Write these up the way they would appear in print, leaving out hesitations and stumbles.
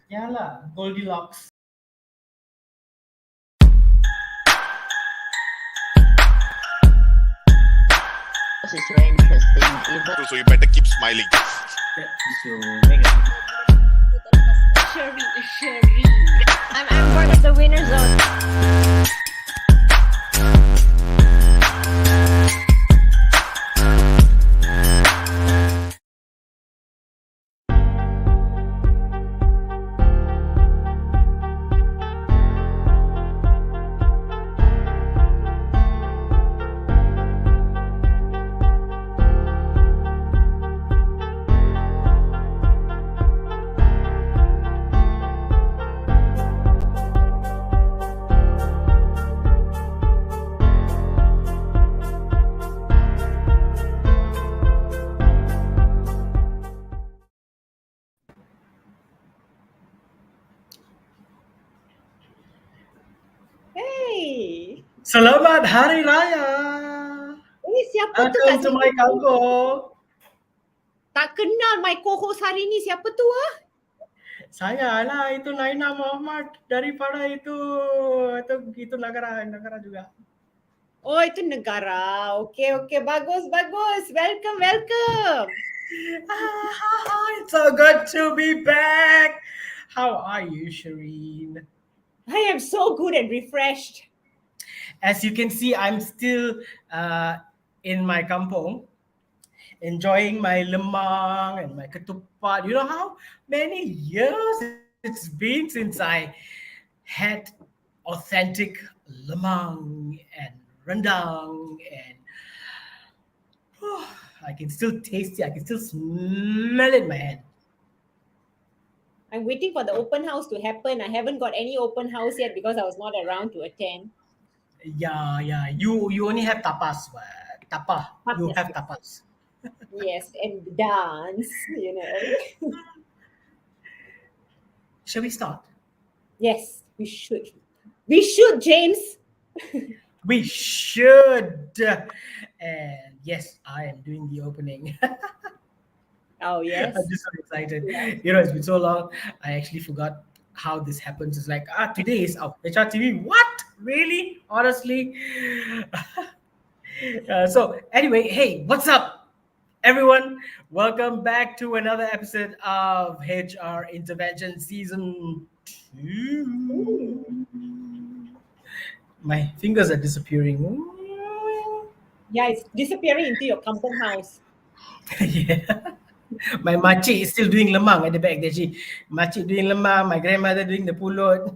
Yeah lah, Goldilocks. This is very interesting. So you better keep smiling. Yeah, so Megan. Sherry. I'm part of the winner zone. Hey, Selamat Hari Raya. siapa tu Welcome kat to my sini? kampung. Tak kenal my co-host hari ni. Siapa tu ah? Saya lah, itu Naina Muhammad daripada itu negara juga. Oh, itu negara. Okay. Bagus. Welcome. It's so good to be back. How are you, Shireen? I am so good and refreshed. As you can see, I'm still in my kampung, enjoying my lemang and my ketupat. You know how many years it's been since I had authentic lemang and rendang, and I can still taste it. I can still smell it in my hand. I'm waiting for the open house to happen. I haven't got any open house yet because I was not around to attend. Yeah. You only have tapas, but tapa. You have tapas. Yes, and dance, Shall we start? Yes, we should. We should, James. We should. And yes, I am doing the opening. Oh, yes. I'm just so excited. It's been so long. I actually forgot how this happens. It's like, today is our HRTV. What? Really? Honestly? So anyway, hey, what's up, everyone? Welcome back to another episode of HR Intervention Season 2. My fingers are disappearing. Yeah, it's disappearing into your kampung house. Yeah. My makcik is still doing lemang at the back there. Makcik doing lemang, my grandmother doing the pulut.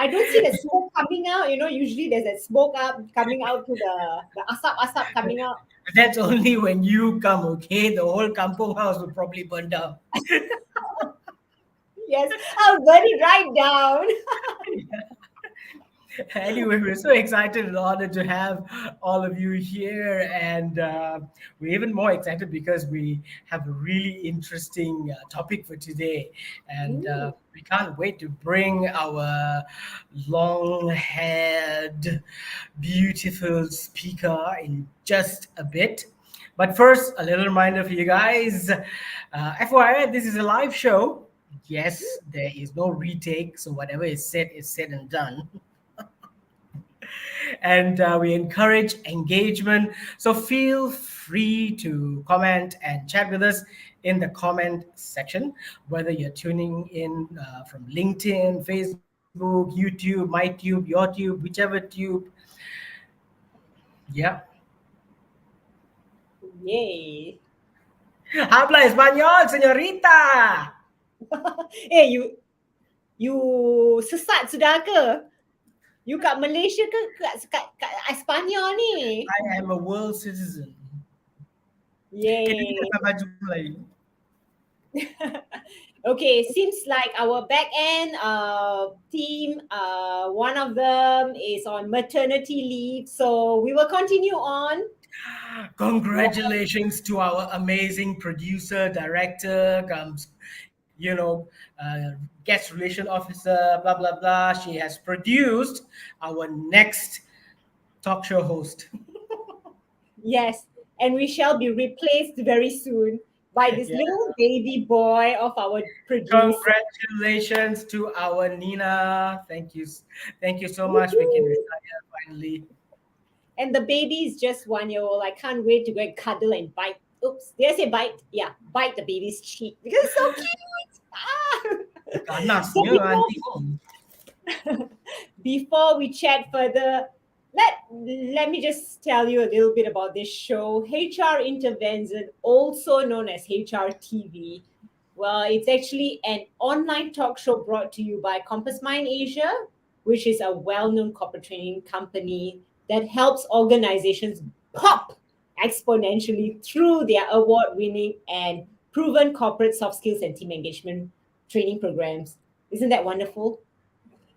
I don't see the smoke coming out. Usually there's that smoke up coming out to the asap coming out. That's only when you come, okay? The whole kampung house will probably burn down. Yes, I'll burn it right down. Anyway, we're so excited and honored to have all of you here, and we're even more excited because we have a really interesting topic for today, and we can't wait to bring our long-haired, beautiful speaker in just a bit. But first, a little reminder for you guys. FYI, this is a live show. Yes, there is no retake, so whatever is said and done. And we encourage engagement. So feel free to comment and chat with us in the comment section, whether you're tuning in from LinkedIn, Facebook, YouTube, MyTube, YourTube, whichever tube. Yeah. Yay. Habla español, señorita. Hey, you sesat sudah ke? You kat Malaysia ke kat Espanyol ni? I am a world citizen. Yay. Okay, seems like our back end team, one of them is on maternity leave, so we will continue on. Congratulations to our amazing producer, director, guest relation officer, blah, blah, blah. She has produced our next talk show host. Yes, and we shall be replaced very soon. by this Yeah. little baby boy of our producer. Congratulations to our Nina. Thank you so much. We can retire finally. And the baby is just 1 year old. I can't wait to go and cuddle and bite. Oops, did I say bite? Yeah, bite the baby's cheek because it's so cute. So Ganasnya before, nanti. before we chat further, let me just tell you a little bit about this show. HR Intervention, also known as HR TV. Well, it's actually an online talk show brought to you by Compass Mind Asia, which is a well-known corporate training company that helps organizations pop exponentially through their award-winning and proven corporate soft skills and team engagement training programs. Isn't that wonderful?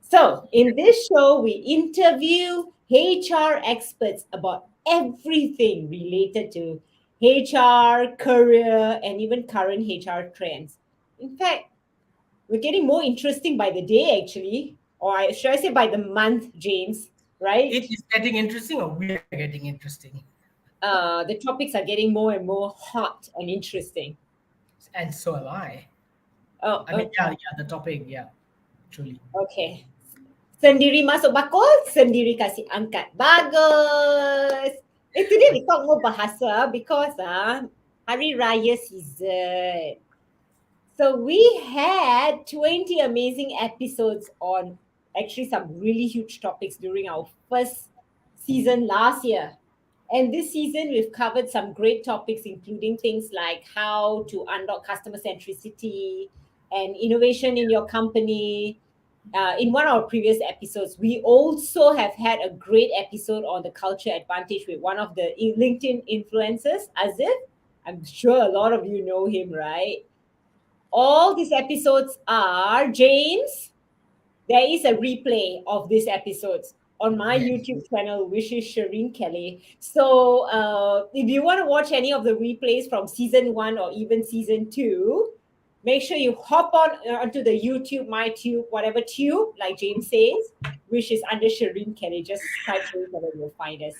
So, in this show, we interview HR experts about everything related to HR, career, and even current HR trends. In fact, we're getting more interesting by the day, actually, or should I say by the month, James, right? It is getting interesting, or we are getting interesting. The topics are getting more and more hot and interesting. And so am I. Oh, I mean, yeah, the topic, yeah, truly. okay. Sendiri masuk bakul, sendiri kasih angkat. Bagus. Today we talk more bahasa because Hari Raya season. So we had 20 amazing episodes on actually some really huge topics during our first season last year. And this season, we've covered some great topics, including things like how to unlock customer centricity and innovation in your company. In one of our previous episodes, we also have had a great episode on the culture advantage with one of the LinkedIn influencers, Azif. I'm sure a lot of you know him, right? All these episodes are, James, there is a replay of these episodes on my Yes. YouTube channel, which is Shireen Kelly. So if you want to watch any of the replays from season 1 or even season 2, make sure you hop on onto the YouTube, my tube, whatever tube, like James says, which is under Shireen Kelly. Just type Shireen Kelly, you'll find us.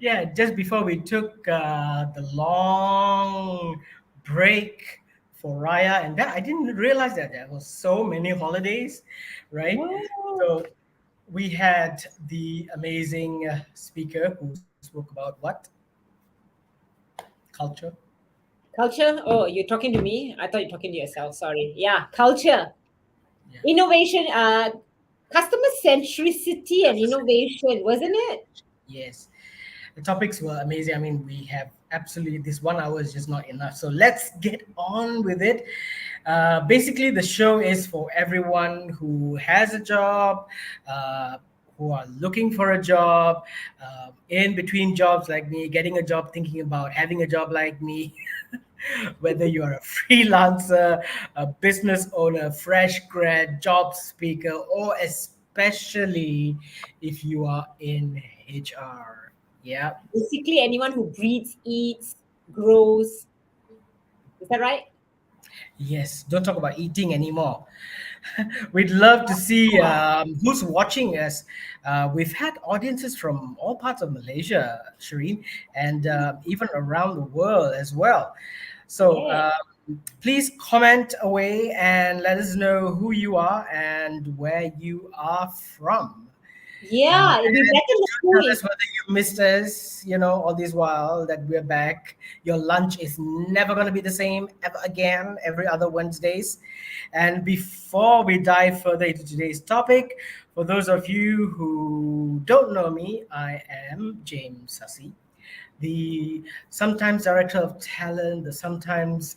Yeah, just before we took the long break for Raya, and that I didn't realize that there was so many holidays, right? Wow. So we had the amazing speaker who spoke about what? Culture. Culture? Oh, you're talking to me? I thought you're talking to yourself. Sorry. Yeah, culture. Yeah. Innovation, customer centricity and innovation, wasn't it? Yes. The topics were amazing. I mean, we have absolutely this 1 hour is just not enough. So let's get on with it. Basically, the show is for everyone who has a job, who are looking for a job, in between jobs like me, getting a job, thinking about having a job like me. Whether you are a freelancer, a business owner, fresh grad, job speaker, or especially if you are in HR. Yeah. Basically, anyone who breathes, eats, grows. Is that right? Yes. Don't talk about eating anymore. We'd love to see who's watching us. We've had audiences from all parts of Malaysia, Shireen, and even around the world as well. So Yeah. please comment away and let us know who you are and where you are from. Yeah, it'd be better Tell knowing. us whether you missed us, all this while that we're back. Your lunch is never going to be the same ever again, every other Wednesdays. And before we dive further into today's topic, for those of you who don't know me, I am James Sassi, the sometimes director of talent, the sometimes,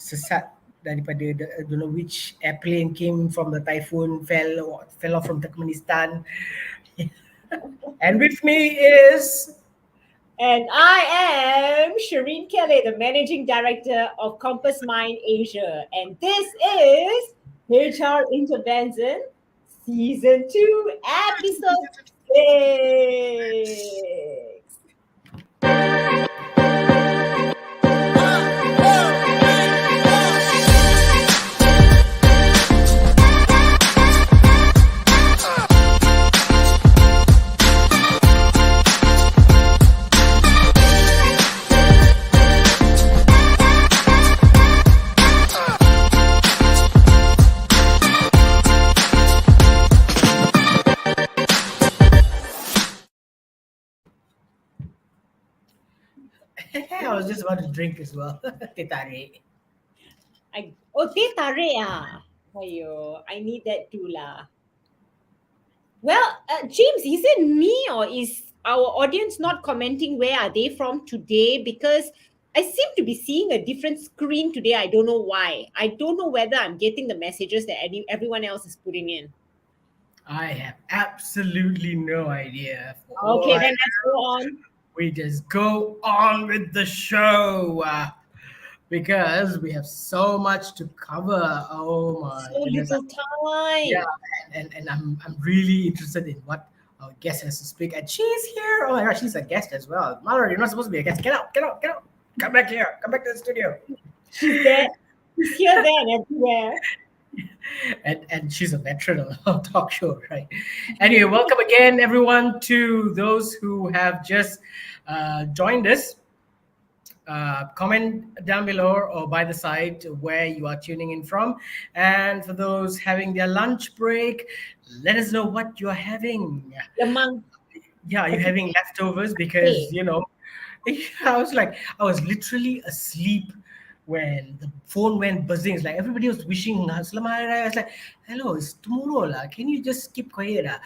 sesat daripada I don't know which airplane came from the typhoon, fell off from Turkmenistan. And with me is And I am Shireen Kelly, the Managing Director of Compass Mind Asia. And this is HR Intervention Season 2, Episode 6. was just about to drink as well. Teh tarik. Teh tarik ah. Ayo, I need that too lah. Well, James, is it me or is our audience not commenting where are they from today? Because I seem to be seeing a different screen today. I don't know why. I don't know whether I'm getting the messages that everyone else is putting in. I have absolutely no idea. Okay, then let's go on. We just go on with the show because we have so much to cover. Oh my So goodness. little time. Yeah, and I'm really interested in what our guest has to speak. And she's here. Oh my gosh, she's a guest as well. Malar, you're not supposed to be a guest. Get out, get out, get out. Come back here. Come back to the studio. She's there. She's here, there, and everywhere. And she's a veteran of our talk show, right? Anyway, welcome again, everyone, to those who have just joined us. Comment down below or by the side where you are tuning in from. And for those having their lunch break, let us know what you're having. Lemang. Yeah, you're having leftovers because, I was literally asleep when the phone went buzzing. It's like everybody was wishing Selamat Hari Raya. I was like, hello, it's tomorrow lah. Can you just keep quiet lah?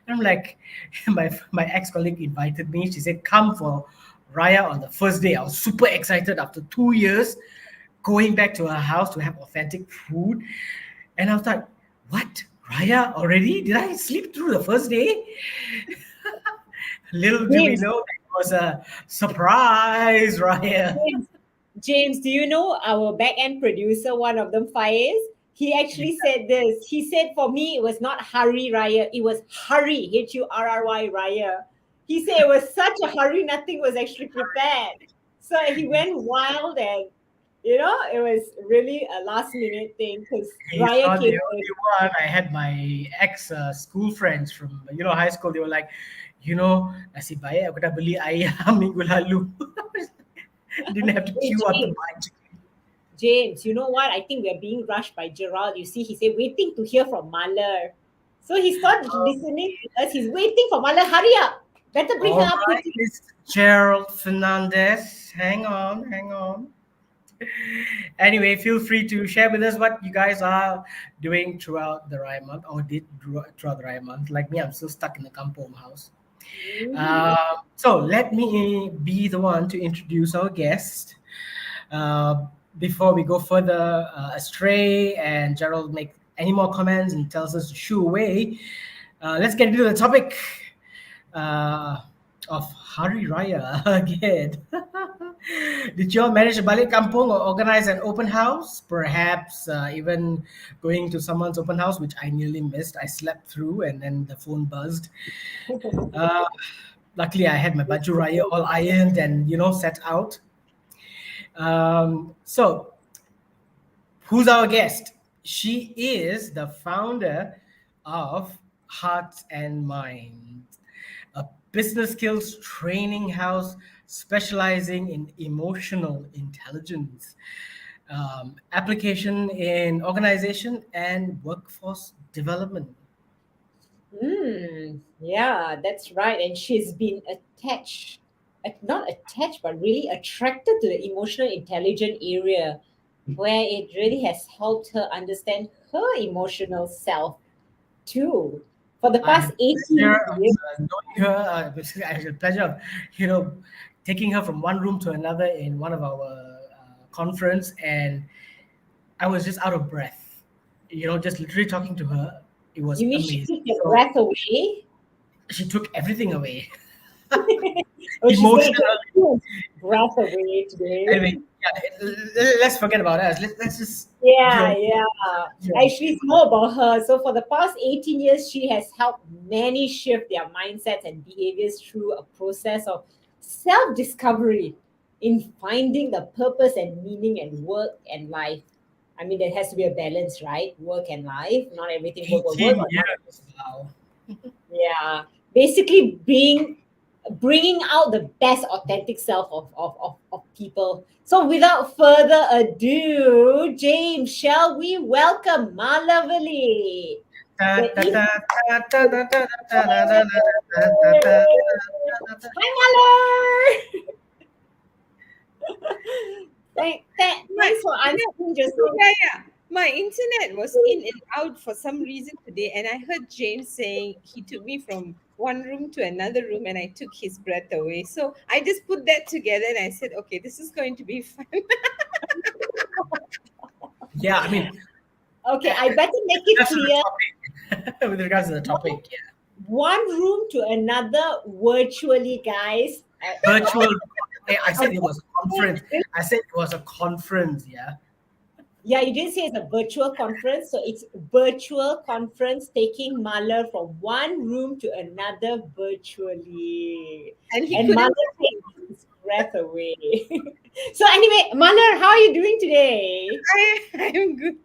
And I'm like, my ex-colleague invited me. She said, come for Raya on the first day. I was super excited after 2 years going back to her house to have authentic food. And I was like, what? Raya already? Did I sleep through the first day? Little do we know it was a surprise Raya. James, do you know our back-end producer, one of them, Faiz? He actually said this. He said, for me, it was not Hari Raya. It was Hurry, Hurry Raya. He said it was such a hurry, nothing was actually prepared. So he went wild and, it was really a last-minute thing because Raya not came. the only one. I had my ex-school friends from, high school. They were like, nasib baik aku dah beli ayam minggu lalu. Didn't have to queue up to buy chicken. James, you know what? I think we're being rushed by Gerald. You see, he said, waiting to hear from Malar. So he started listening to us. He's waiting for Malar. Hurry up. Better bring her up. Right, Mr. Gerald Fernandez. Hang on. Anyway, feel free to share with us what you guys are doing throughout the Raya month or did throughout the Raya month. Like me, I'm still stuck in the kampong house. So let me be the one to introduce our guest before we go further astray and Gerald make any more comments and tells us to shoo away. Let's get into the topic of Hari Raya again. Did you all manage to balik kampung or organize an open house? Perhaps even going to someone's open house, which I nearly missed. I slept through and then the phone buzzed. Luckily, I had my baju raya all ironed and, set out. So, who's our guest? She is the founder of Hearts and Minds, a business skills training house specializing in emotional intelligence, application in organization and workforce development. Yeah, that's right. And she's been not attached, but really attracted to the emotional intelligence area, where it really has helped her understand her emotional self too. For the past 18 years. Knowing her, I had the pleasure of, taking her from one room to another in one of our conference, and I was just out of breath. Just literally talking to her. It was You mean amazing. she took your breath away? She took everything away. Emotionally. Breath away today. Anyway, let's forget about us. Let's just. Yeah. Actually, it's more about her. So for the past 18 years, she has helped many shift their mindsets and behaviors through a process of self-discovery in finding the purpose and meaning in work and life. I mean, there has to be a balance, right? Work and life. Not everything work. Wow. Yeah. Basically bringing out the best authentic self of people. So without further ado, James, shall we welcome Malar Villi? Hi, Malar! Thanks for answering just Yeah. My internet was in and out for some reason today, and I heard James saying he took me from one room to another room and I took his breath away. So I just put that together and I said, okay, this is going to be fun. Yeah, I mean, Okay, I better make it that's the clear. topic. With regards to the topic, yeah. One room to another virtually, guys. Virtual. I said it was a conference. I said it was a conference, yeah. Yeah, you didn't say it's a virtual conference. So it's virtual conference taking Malar from one room to another virtually. And he And couldn't. Malar takes his breath away. So anyway, Malar, how are you doing today? I'm good.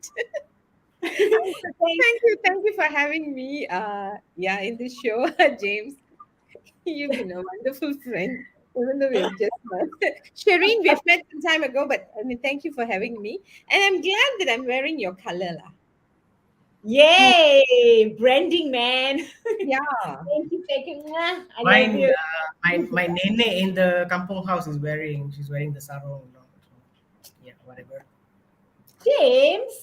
Thank you for having me. In this show, James. You've been a wonderful friend, even though we've just met. Shireen, we've met some time ago, but I mean, thank you for having me. And I'm glad that I'm wearing your color. Lah. Yay! Branding, man. Yeah. Thank you, thank you. Mwah. I love Mine, you. my nene in the kampong house she's wearing the sarong. So, yeah, whatever. James.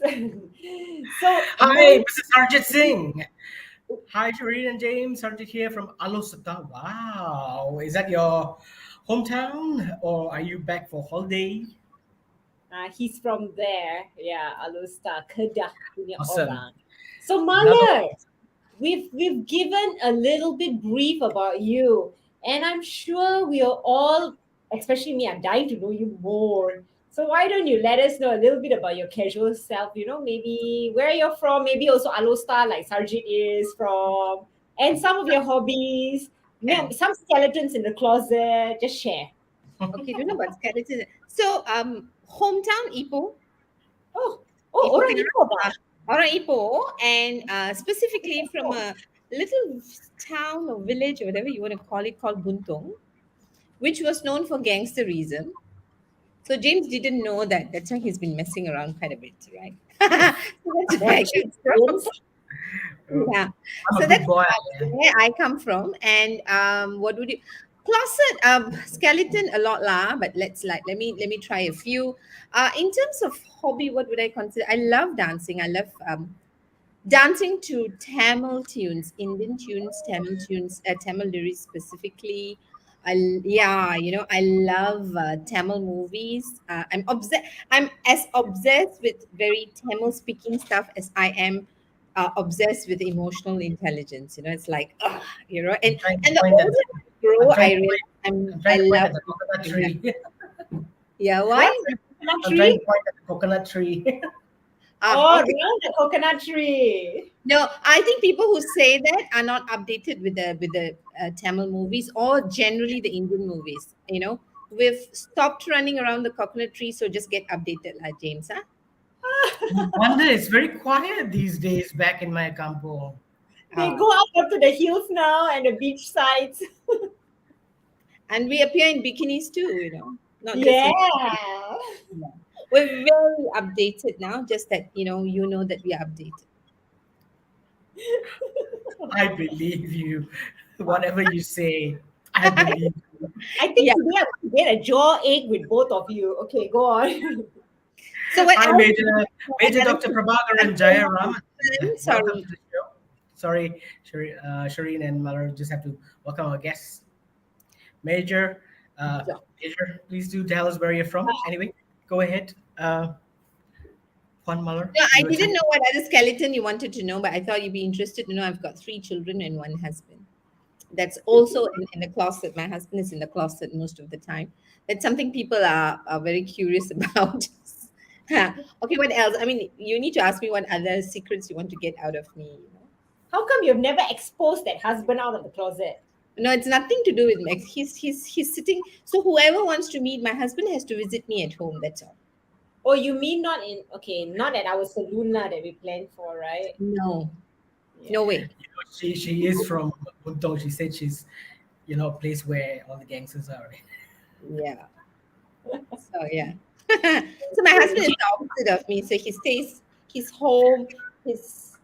So, Hi, Mrs. Sarjit Singh. Hi, Shireen and James. Sarjit here from Alosata. Wow, is that your hometown, or are you back for holiday? he's from there. Yeah, Alusta, Kedah punya Awesome. orang. So Another- Malar, we've given a little bit brief about you, and I'm sure we are all, especially me, I'm dying to know you more. So why don't you let us know a little bit about your casual self? You know, maybe where you're from, maybe also Alusta, like Sarjit is from, and some of your hobbies. Some skeletons in the closet. Just share. Okay, don't know about skeleton. So, hometown Ipoh. Oh, orang Ipoh ba? Orang Ipoh, and specifically from a little town or village or whatever you want to call it, called Buntung, which was known for gangsterism. So James didn't know that. That's why he's been messing around quite a bit, right? So that's where I come from. Yeah. I'm So a that's big boy. where I come from. And what would you closet skeleton a lot lah, but let me try a few. In terms of hobby, what would I consider? I love dancing. I love dancing to Tamil tunes, Indian tunes, Tamil lyrics specifically. I love Tamil movies. I'm as obsessed with very Tamil speaking stuff as I am obsessed with emotional intelligence. It's like, and trying to and the point older at- I grow, I'm trying I to realize I'm I trying to point love at the coconut tree. yeah. Why? I'm trying to point at the coconut tree. Oh, Okay. around the coconut tree. No, I think people who say that are not updated with the Tamil movies or generally the Indian movies. We've stopped running around the coconut tree, so just get updated, like James. Huh? No wonder it's very quiet these days back in my campo. They go up to the hills now and the beach sides. And we appear in bikinis too. Not just Yeah. we're very updated now. Just that that we are updated. I believe you. Whatever you say, I believe you. I think Yeah. today I'm going to get a jaw ache with both of you. Okay, go on. So what Hi, else? Major Dr. Prabhakaran Jaya Raman. Sorry. Welcome to the show. Sorry, Shireen and Malar just have to welcome our guests. Major, please do tell us where you're from. Anyway, go ahead. Juan Malar. No, I didn't know what other skeleton you wanted to know, but I thought you'd be interested to know I've got 3 children and 1 husband. That's also in the closet. My husband is in the closet most of the time. That's something people are very curious about. Okay, what else? I mean, you need to ask me what other secrets you want to get out of me. How come you've never exposed that husband out of the closet? No, it's nothing to do with Max. He's sitting. So whoever wants to meet my husband has to visit me at home. That's all. Oh, you mean not at our saloon lah that we planned for, right? No, no way. She is from Buntong. She said she's, a place where all the gangsters are. Yeah. So yeah. So my husband is the opposite of me. So he's home, he's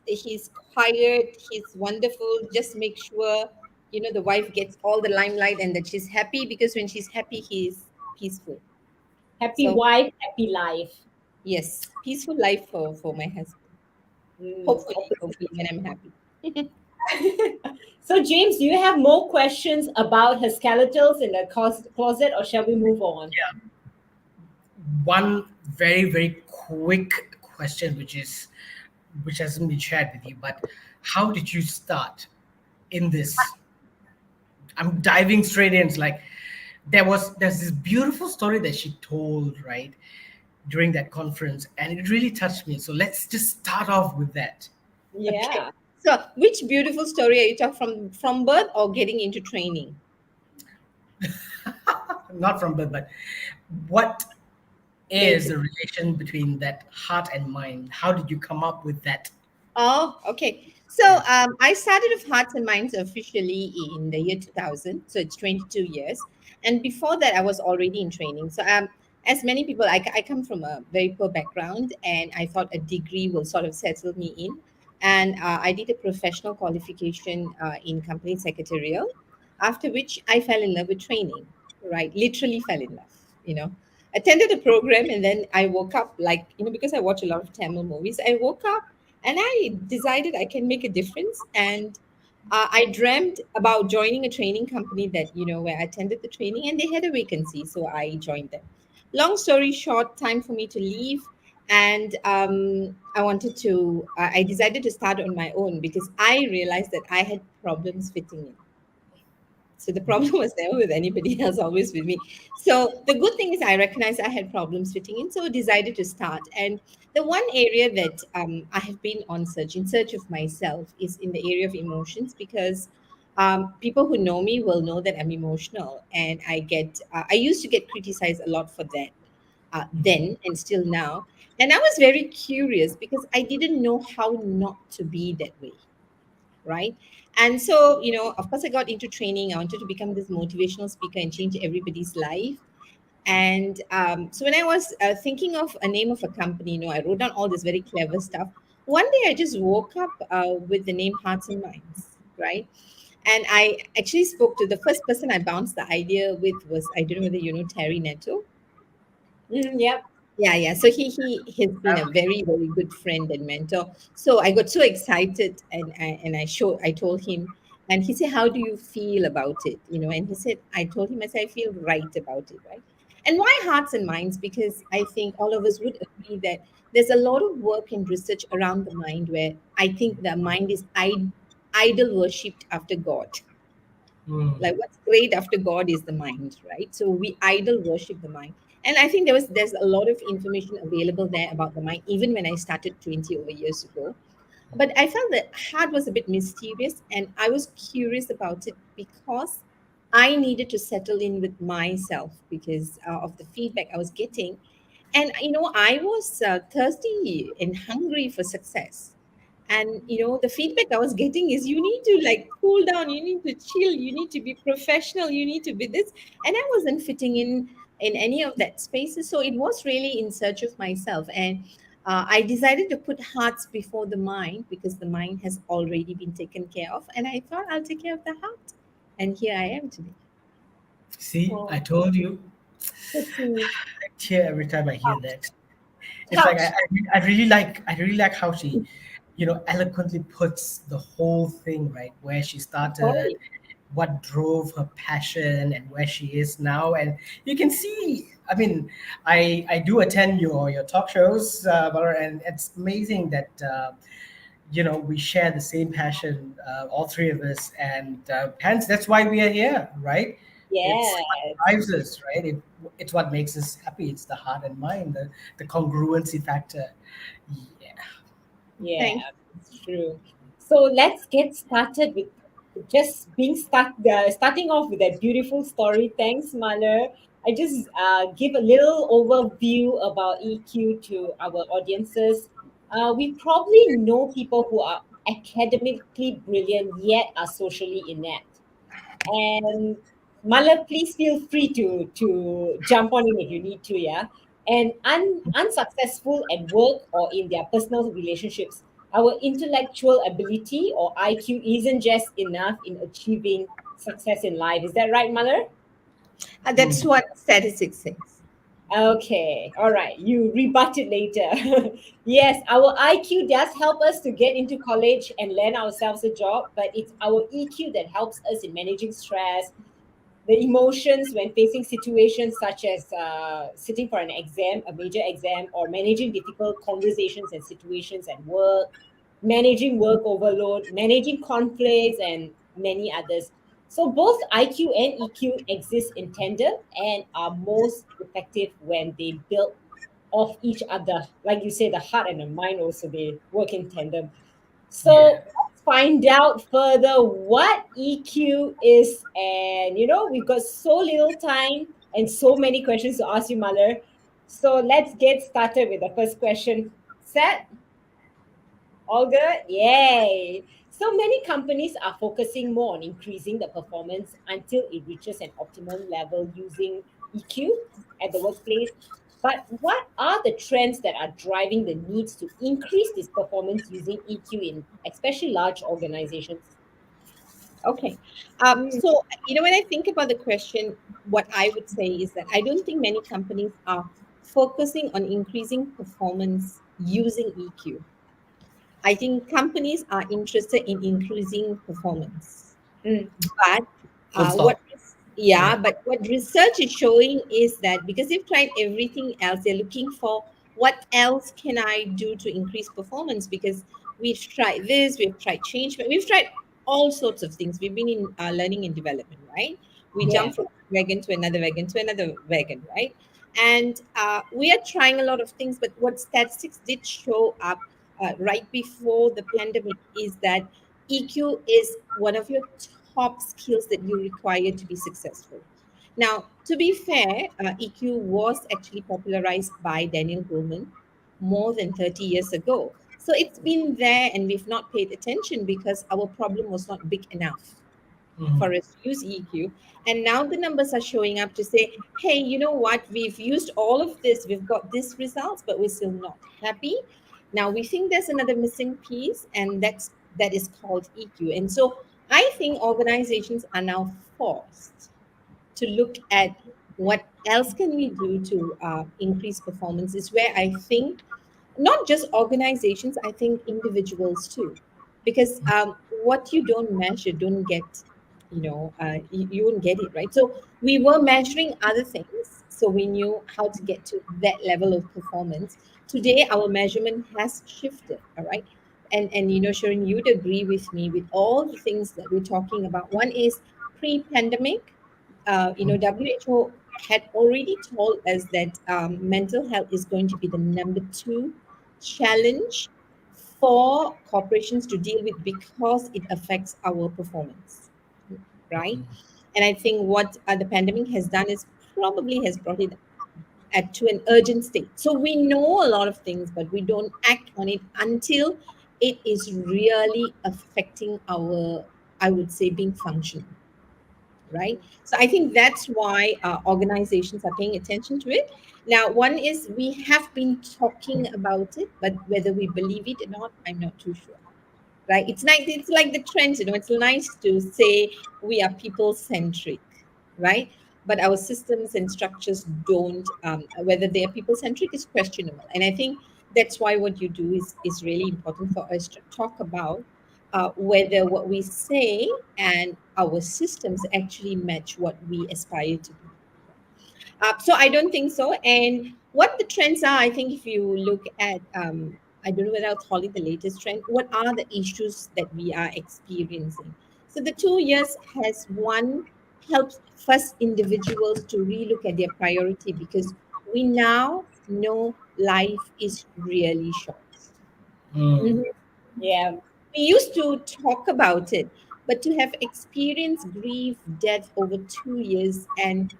quiet, he's wonderful. Just make sure, the wife gets all the limelight and that she's happy, because when she's happy, he's peaceful. Happy So wife, happy life. yes, peaceful life for my husband. Hopefully when I'm happy. So, James, do you have more questions about her skeletals in the closet, or shall we move on? One very very quick question, which hasn't been shared with you, but how did you start in this? I'm diving straight in. It's like there's this beautiful story that she told, right, during that conference, and it really touched me. So let's just start off with that. Okay. Yeah. So which beautiful story are you talking from birth or getting into training? Not from birth, but what is Later. the relation between that heart and mind? How did you come up with that? Oh, okay. So Yeah. I started with Hearts and Minds officially in the year 2000. So it's 22 years. And before that, I was already in training. So as many people, I come from a very poor background, and I thought a degree will sort of settle me in. And I did a professional qualification in company secretarial, after which I fell in love with training, right? Literally fell in love, you know. Attended a program, and then I woke up, like, because I watch a lot of Tamil movies. I woke up and I decided I can make a difference. And I dreamt about joining a training company that, where I attended the training and they had a vacancy. So I joined them. Long story short, time for me to leave. And I decided to start on my own because I realized that I had problems fitting in. So the problem was never with anybody else, always with me. So the good thing is I recognized I had problems fitting in, so decided to start. And the one area that I have been in search of myself, is in the area of emotions, because people who know me will know that I'm emotional, and I used to get criticized a lot for that then and still now. And I was very curious because I didn't know how not to be that way, right? And so, of course, I got into training. I wanted to become this motivational speaker and change everybody's life. And so when I was thinking of a name of a company, I wrote down all this very clever stuff. One day I just woke up with the name Hearts and Minds, right? And I actually spoke to the first person I bounced the idea with was, I don't know whether you know Terry Netto. Yep. Yeah. So he has been a very, very good friend and mentor. So I got so excited, and I told him, and he said, "How do you feel about it?" And he said, I told him, I said, "I feel right about it, right?" And why Hearts and Minds? Because I think all of us would agree that there's a lot of work and research around the mind, where I think the mind is idol worshipped after God. Hmm. Like, what's great after God is the mind, right? So we idol worship the mind. And I think there's a lot of information available there about the mind, even when I started 20 over years ago. But I felt that heart was a bit mysterious, and I was curious about it because I needed to settle in with myself because of the feedback I was getting. And I was thirsty and hungry for success. And the feedback I was getting is, you need to, like, cool down, you need to chill, you need to be professional, you need to be this. And I wasn't fitting in any of that spaces. So it was really in search of myself. And I decided to put hearts before the mind because the mind has already been taken care of, and I thought I'll take care of the heart. And here I am today. See, I Oh, told you. so sweet. I tear every time I hear that. It's like Touch. I really like how she, eloquently puts the whole thing, right, where she started, Sorry. what drove her passion, and where she is now. And you can see, I mean, I do attend your talk shows, Malar, and it's amazing that we share the same passion, all three of us, and hence that's why we are here, right? It's what Yes. drives us, right? It's what makes us happy. It's the heart and mind, the congruency factor. Yeah. Yeah, Thank it's true. So let's get started with just starting off with that beautiful story. Thanks, Malar. I just give a little overview about EQ to our audiences. We probably know people who are academically brilliant yet are socially inept. And Mala, please feel free to jump on in if you need to, yeah. And unsuccessful at work or in their personal relationships, our intellectual ability or IQ isn't just enough in achieving success in life. Is that right, Mother? That's what statistics says. Okay, all right. You rebut it later. Yes, our IQ does help us to get into college and land ourselves a job, but it's our EQ that helps us in managing stress, the emotions when facing situations such as sitting for an exam, a major exam, or managing difficult conversations and situations at work, managing work overload, managing conflicts, and many others. So both IQ and EQ exist in tandem and are most effective when they build off each other. Like you say, the heart and the mind also they work in tandem. Yeah. So let's find out further what EQ is. And we've got so little time and so many questions to ask you, Mother. So let's get started with the first question. Set? All good? Yay. So many companies are focusing more on increasing the performance until it reaches an optimum level using EQ at the workplace. But what are the trends that are driving the needs to increase this performance using EQ in especially large organizations? Okay. So, when I think about the question, what I would say is that I don't think many companies are focusing on increasing performance using EQ. I think companies are interested in increasing performance. Mm, But Full what, stop. yeah, Yeah. but what research is showing is that because they've tried everything else, they're looking for what else can I do to increase performance? Because we've tried this, we've tried change, but we've tried all sorts of things. We've been in learning and development, right? We yeah. jump from wagon to another wagon to another wagon, right? And we are trying a lot of things, but what statistics did show up right before the pandemic is that EQ is one of your top skills that you require to be successful. Now, to be fair, EQ was actually popularized by Daniel Goleman more than 30 years ago. So it's been there and we've not paid attention because our problem was not big enough Mhm. for us to use EQ. And now the numbers are showing up to say, hey, you know what? We've used all of this, we've got these results, but we're still not happy. Now we think there's another missing piece, and that is called EQ. And so I think organizations are now forced to look at what else can we do to increase performance is where I think not just organizations, I think individuals too, because what you don't measure don't get, you won't get it, right? So we were measuring other things, so we knew how to get to that level of performance. Today our measurement has shifted, all right? And Sharon, you'd agree with me with all the things that we're talking about. One is pre-pandemic, WHO had already told us that mental health is going to be the number two challenge for corporations to deal with because it affects our performance, right? And I think what the pandemic has done is probably has brought it to an urgent state. So we know a lot of things, but we don't act on it until it is really affecting our, I would say, being functional, right? So I think that's why organizations are paying attention to it. Now, one is we have been talking about it, but whether we believe it or not, I'm not too sure, right? It's like the trends, it's nice to say we are people centric, right? But our systems and structures don't, whether they are people centric is questionable. And I think that's why what you do is really important for us to talk about whether what we say and our systems actually match what we aspire to be. So I don't think so. And what the trends are, I think if you look at, I don't know whether I'll call it the latest trend, what are the issues that we are experiencing? So the 2 years has one helped first individuals to relook at their priority because we now know life is really short. Mm. Mhm. Yeah. We used to talk about it, but to have experienced grief, death over 2 years, and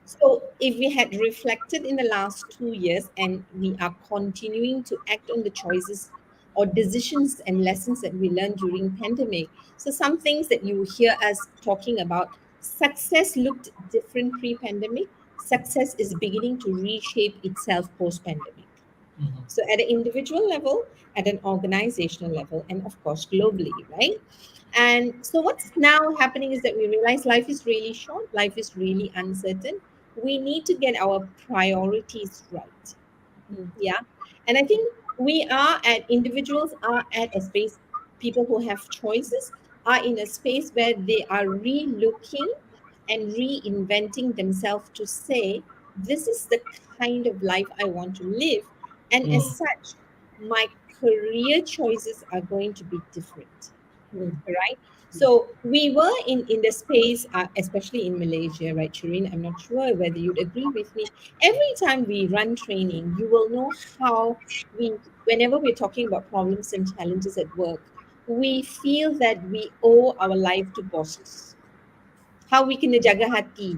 so if we had reflected in the last 2 years and we are continuing to act on the choices or decisions and lessons that we learned during pandemic, so some things that you hear us talking about, success looked different pre-pandemic. Success is beginning to reshape itself post-pandemic. Mhm. So at an individual level, at an organizational level, and of course globally, right? And so what's now happening is that we realize life is really short, life is really uncertain. we need to get our priorities right. Mm. Yeah. And I think individuals are at a space, people who have choices are in a space where they are re-looking and reinventing themselves to say, this is the kind of life I want to live. And as Mm. such, my career choices are going to be different, Mm. right? So we were in the space, especially in Malaysia, right, Shireen? I'm not sure whether you'd agree with me. Every time we run training, you will know how whenever we're talking about problems and challenges at work, we feel that we owe our life to bosses. How we can jaga hati,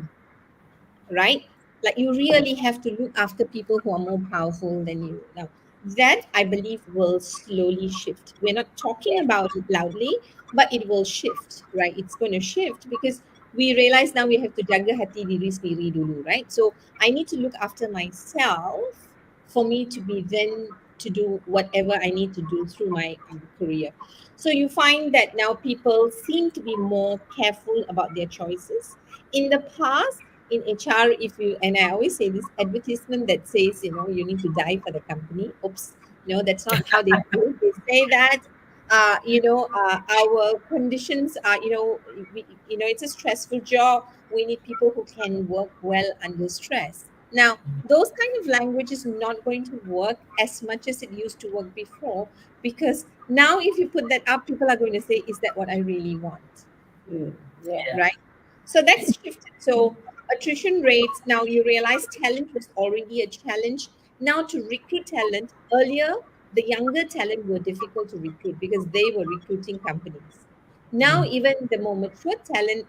right? Like you really have to look after people who are more powerful than you. Now, that I believe will slowly shift. We're not talking about it loudly, but it will shift, right? It's going to shift because we realize now we have to jaga hati diri sendiri dulu, right? So I need to look after myself for me to be then to do whatever I need to do through my career. So you find that now people seem to be more careful about their choices. In the past, in HR, if you, and I always say this advertisement that says, you need to die for the company. Oops, no, that's not how they do it. They say that, our conditions are, it's a stressful job. We need people who can work well under stress. Now, those kind of language is not going to work as much as it used to work before, because now if you put that up, people are going to say, is that what I really want? Mm. Yeah. Yeah. Right? So that's shifted. So attrition rates, now you realize talent was already a challenge. Now to recruit talent, earlier the younger talent were difficult to recruit because they were recruiting companies. Now Mm. even the more mature talent,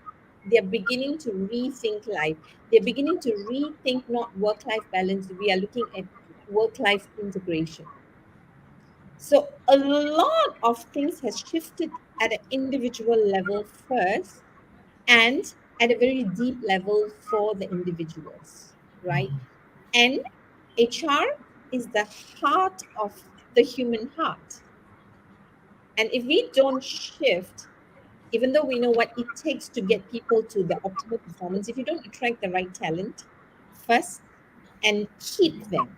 they're beginning to rethink life. They're beginning to rethink not work-life balance. We are looking at work-life integration. So a lot of things has shifted at an individual level first, and at a very deep level for the individuals, right? And HR is the heart of the human heart. And if we don't shift, even though we know what it takes to get people to the optimal performance, if you don't attract the right talent first and keep them,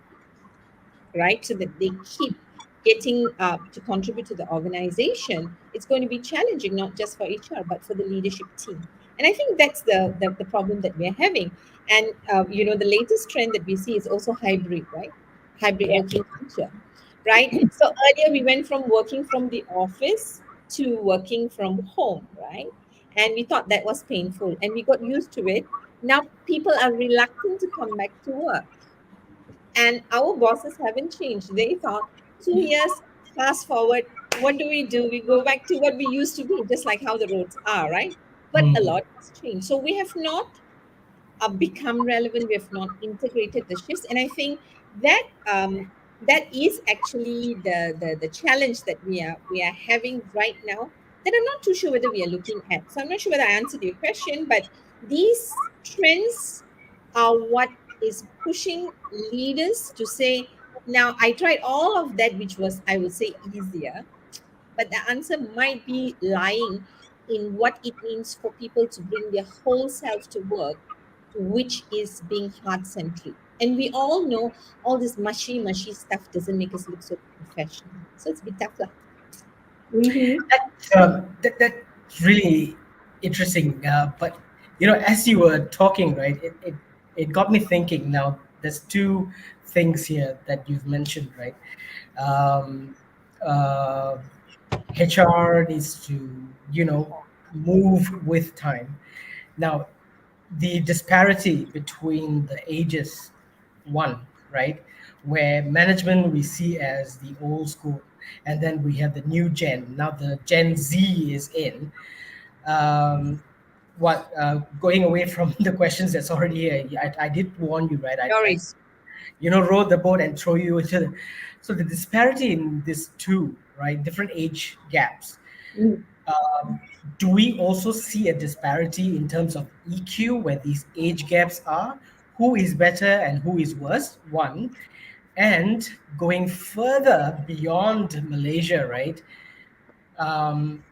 right? So that they keep getting to contribute to the organization, it's going to be challenging, not just for HR, but for the leadership team. And I think that's the problem that we're having. And, the latest trend that we see is also hybrid, right? Hybrid Yeah. working culture, right? So earlier we went from working from the office to working from home, right? And we thought that was painful and we got used to it. Now people are reluctant to come back to work, and our bosses haven't changed. They thought 2 years, fast forward, what do? We go back to what we used to be, just like how the roads are, right? But a Mm. lot has changed. So we have not become relevant. We have not integrated the shifts, and I think that that is actually the challenge that we are having right now. That I'm not too sure whether we are looking at. So I'm not sure whether I answered your question, but these trends are what is pushing leaders to say, now I tried all of that, which was, I would say, easier, but the answer might be lying in what it means for people to bring their whole self to work, which is being heart centric. And we all know all this mushy stuff doesn't make us look so professional. So it's a bit tough. Lah. Mm-hmm. That's really interesting. But as you were talking, right, it got me thinking. Now, there's two things here that you've mentioned, right? Um, uh, HR needs to, move with time. Now, the disparity between the ages, one, right, where management we see as the old school, and then we have the new gen. Now the Gen Z is in. Um, what Going away from the questions that's already here, I did warn you, right? I Doris. row the boat and throw you into the. So the disparity in this two, right, different age gaps. Mm. um, do we also see a disparity in terms of EQ where these age gaps are? Who is better and who is worse? One. And going further beyond Malaysia, right? Um,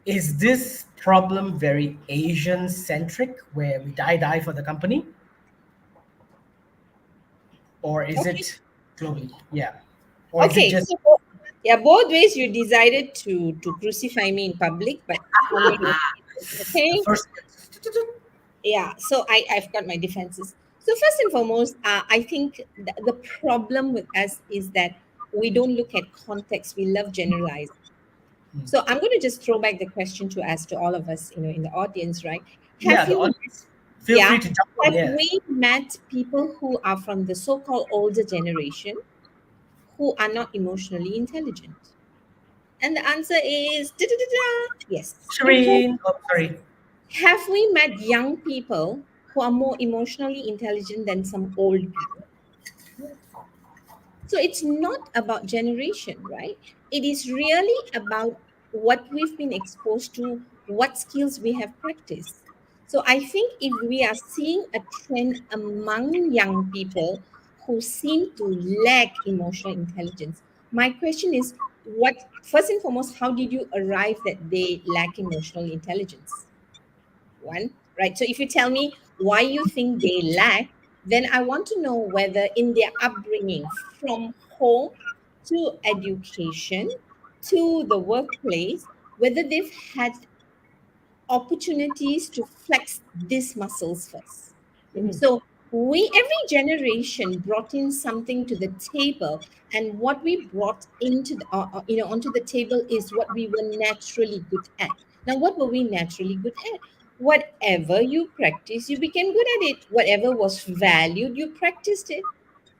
is this problem very Asian centric where we die for the company? or is Okay. it globally? Yeah, or is it Okay. just So yeah, both ways you decided to crucify me in public, but how am I going to the okay? first? Yeah, so I've got my defenses. So first and foremost, I think the problem with us is that we don't look at context. We love generalize. So I'm going to just throw back the question to ask to all of us, in the audience, right? Yeah, Have the you, audience. Feel yeah, free to jump in. have Yeah. we met people who are from the so-called older generation who are not emotionally intelligent? And the answer is yes. Number two, Shireen. Oh, sorry. have we met young people who are more emotionally intelligent than some old people? So it's not about generation, right? It is really about what we've been exposed to, what skills we have practiced. So I think if we are seeing a trend among young people who seem to lack emotional intelligence, my question is what first and foremost, how did you arrive that they lack emotional intelligence? One, right? So if you tell me why you think they lack, then I want to know whether in their upbringing from home to education to the workplace, whether they've had opportunities to flex these muscles first. So we every generation brought in something to the table, and what we brought into onto the table is what we were naturally good at. Now, what were we naturally good at? Whatever you practice, you became good at it. Whatever was valued, you practiced it,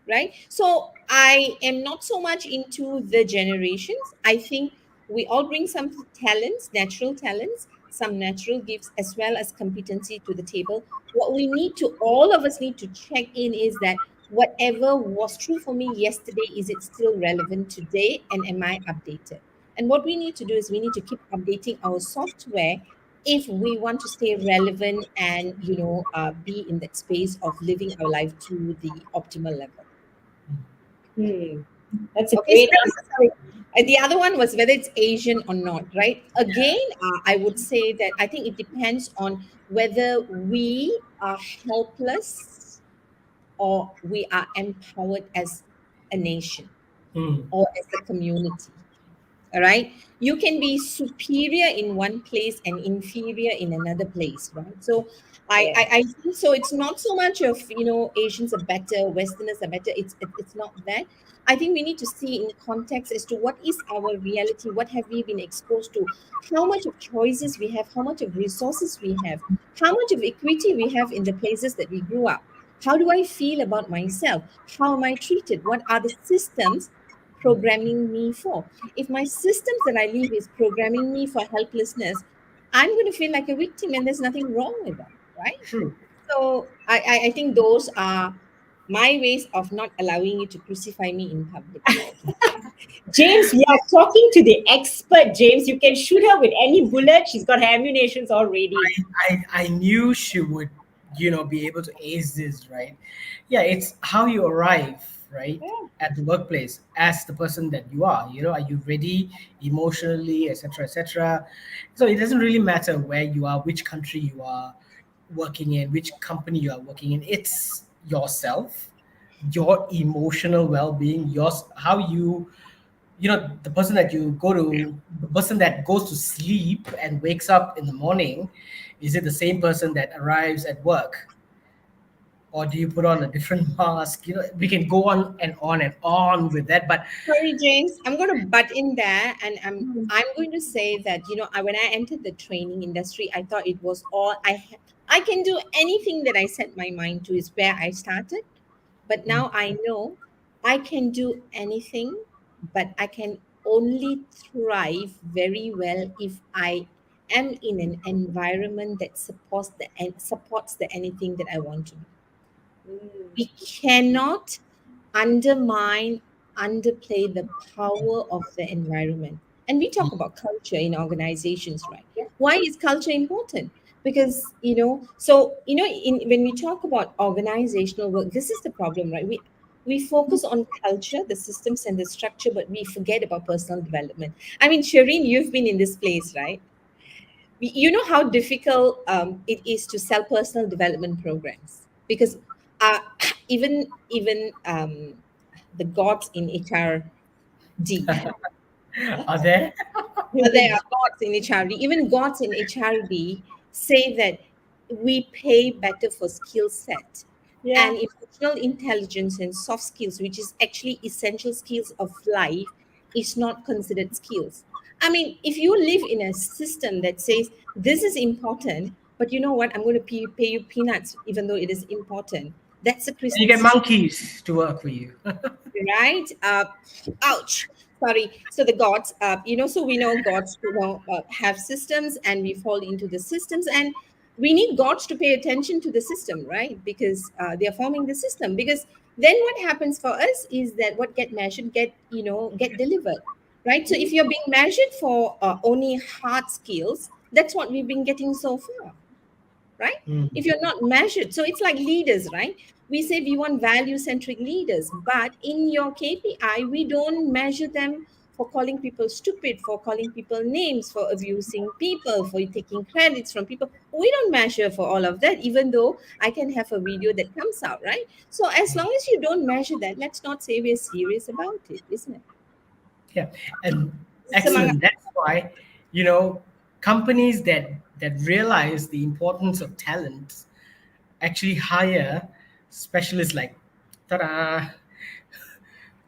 right? So I am not so much into the generations. I think we all bring some talents, natural talents, some natural gifts, as well as competency to the table. What we need to, all of us need to check in is that whatever was true for me yesterday, is it still relevant today? And am I updated? And what we need to do is we need to keep updating our software if we want to stay relevant and be in that space of living our life to the optimal level. That's a Okay, so great sorry. The other one was whether it's Asian or not, right? Again, I would say that I think it depends on whether we are helpless or we are empowered as a nation Hmm. or as a community. All right, you can be superior in one place and inferior in another place, right? So I think so it's not so much of Asians are better, Westerners are better. It's not that. I think we need to see in context as to what is our reality, what have we been exposed to, how much of choices we have, how much of resources we have, how much of equity we have in the places that we grew up. How do I feel about myself? How am I treated? What are the systems programming me for? If my systems that I live is programming me for helplessness, I'm going to feel like a victim, and there's nothing wrong with that, right? True. So I think those are my ways of not allowing you to crucify me in public. James, we are talking to the expert. James, you can shoot her with any bullet. She's got her ammunitions all ready. I knew she would, be able to ace this, right? Yeah, it's how you arrive, right, at the workplace as the person that you are. Are you ready emotionally, etc., etc. So it doesn't really matter where you are, which country you are working in, which company you are working in. It's yourself, your emotional well-being, yours, how the person that you go to, the person that goes to sleep and wakes up in the morning, is it the same person that arrives at work, or do you put on a different mask? We can go on and on and on with that, but Sorry, James. I'm going to butt in there, and I'm going to say that when I entered the training industry, I thought it was all I can do. Anything that I set my mind to is where I started. But now I know I can do anything, but I can only thrive very well if I am in an environment that supports the anything that I want to be. We cannot undermine, underplay the power of the environment. And we talk about culture in organizations, right? Why is culture important? Because when we talk about organizational work, this is the problem, right? We focus on culture, the systems and the structure, but we forget about personal development. I mean, Shireen, you've been in this place, right? You know how difficult it is to sell personal development programs, because uh, even the gods in HRD. Are there? There are gods in HRD. Even gods in HRD say that we pay better for skill set. Yeah. And emotional intelligence and soft skills, which is actually essential skills of life, is not considered skills. I mean, if you live in a system that says this is important, but you know what, I'm going to pay you peanuts even though it is important. That's a And you get system, monkeys to work for you. right? Ouch. Sorry. So the gods, so we know gods, have systems, and we fall into the systems, and we need gods to pay attention to the system, right? Because they are forming the system. Because then what happens for us is that what get measured get delivered, right? So if you're being measured for only hard skills, that's what we've been getting so far, right? Mm. If you're not measured, so it's like leaders, right? We say we want value centric leaders, but in your KPI we don't measure them for calling people stupid, for calling people names, for abusing people, for taking credits from people. We don't measure for all of that, even though I can have a video that comes out, right? So as long as you don't measure that, let's not say we're serious about it, isn't it? Yeah, and Semangat. excellent. That's why, you know, companies that realize the importance of talent actually hire specialists like, ta-da,